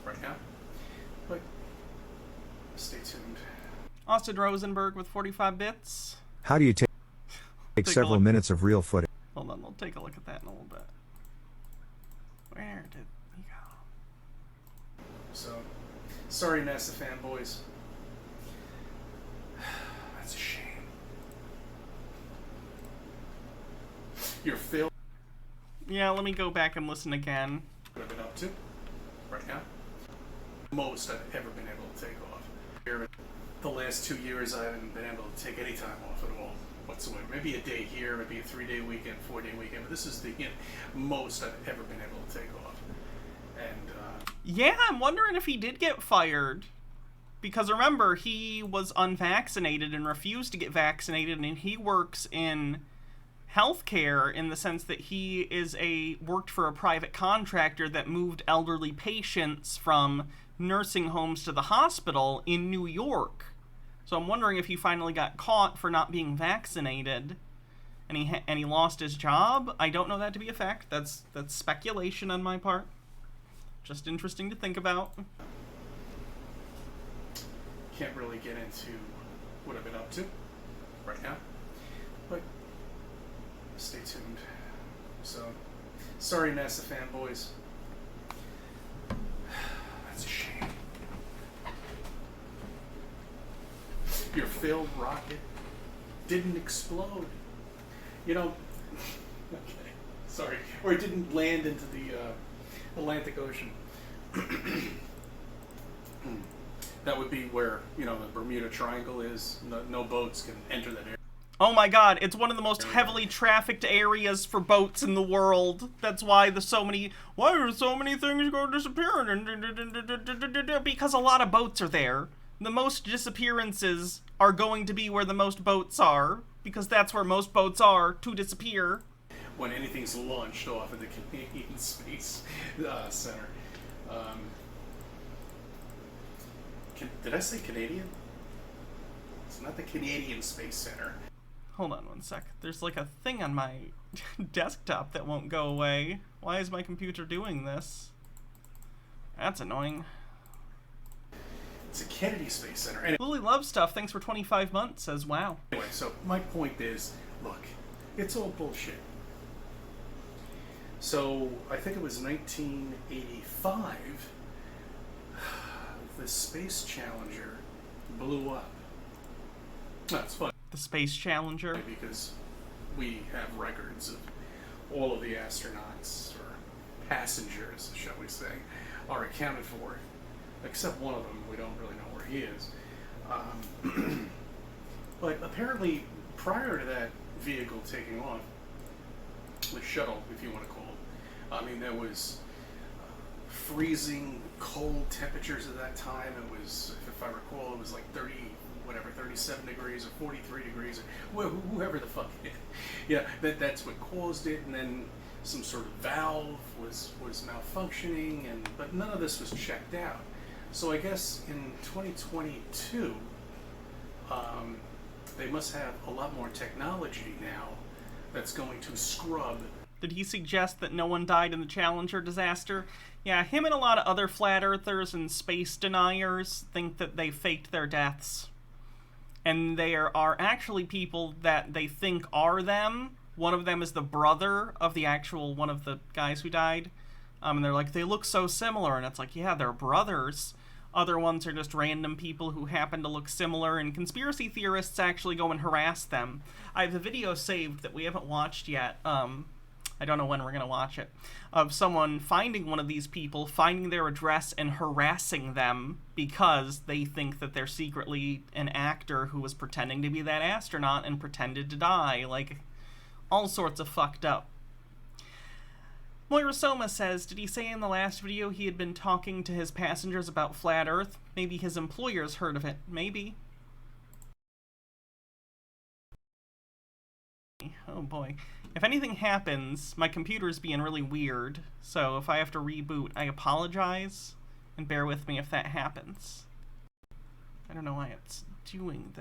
right now, but stay tuned. Austin Rosenberg with 45 bits. How do you take several minutes of real footage? Hold on, we'll take a look at that in a little bit. Where did he go? So, sorry, NASA fanboys. That's a shame. You're Phil. Yeah, let me go back and listen again. What I've been up to right now. Most I've ever been able to take off. The last 2 years, I haven't been able to take any time off at all whatsoever. Maybe a day here, maybe a 3-day weekend, 4-day weekend, but this is the most I've ever been able to take off. And yeah, I'm wondering if he did get fired, because remember, he was unvaccinated and refused to get vaccinated, and he works in healthcare in the sense that he worked for a private contractor that moved elderly patients from nursing homes to the hospital in New York. So I'm wondering if he finally got caught for not being vaccinated, and he lost his job. I don't know that to be a fact. That's speculation on my part. Just interesting to think about. can't really get into what I've been up to right now, but stay tuned. So, sorry, NASA fanboys. That's a shame. Your failed rocket didn't explode. You know, okay, sorry. Or it didn't land into the Atlantic Ocean. That would be where, you know, the Bermuda Triangle is. No boats can enter that area. Oh my god, it's one of the most heavily trafficked areas for boats in the world. That's why there's so many... Why are so many things going to disappear? Because a lot of boats are there. The most disappearances are going to be where the most boats are, because that's where most boats are to disappear. When anything's launched off of the Canadian Space Center. Did I say Canadian? It's not the Canadian Space Center. Hold on one sec. There's like a thing on my desktop that won't go away. Why is my computer doing this? That's annoying. It's a Kennedy Space Center. Anyway, Lily Love Stuff, thanks for 25 months, says wow. Anyway, so my point is, look, it's all bullshit. So, I think it was 1985, the Space Challenger blew up. That's fun. The Space Challenger? Because we have records of all of the astronauts, or passengers, shall we say, are accounted for. Except one of them, we don't really know where he is. But apparently, prior to that vehicle taking off, the shuttle, if you want to call it, I mean, there was freezing cold temperatures at that time. It was, if I recall, it was like 37 degrees or 43 degrees, or whoever the fuck it is. Yeah, that's what caused it, and then some sort of valve was malfunctioning, but none of this was checked out. So I guess in 2022, they must have a lot more technology now that's going to scrub. Did he suggest that no one died in the Challenger disaster? Yeah, him and a lot of other flat earthers and space deniers think that they faked their deaths. And there are actually people that they think are them. One of them is the brother of the actual one of the guys who died. And they're like, they look so similar. And it's like, yeah, they're brothers. Other ones are just random people who happen to look similar, and conspiracy theorists actually go and harass them. I have the video saved that we haven't watched yet. I don't know when we're going to watch it, of someone finding one of these people, finding their address, and harassing them because they think that they're secretly an actor who was pretending to be that astronaut and pretended to die. Like, all sorts of fucked up. Moira Soma says, did he say in the last video he had been talking to his passengers about Flat Earth? Maybe his employers heard of it. Maybe. Oh boy. If anything happens, my computer's being really weird, so if I have to reboot, I apologize, and bear with me if that happens. I don't know why it's doing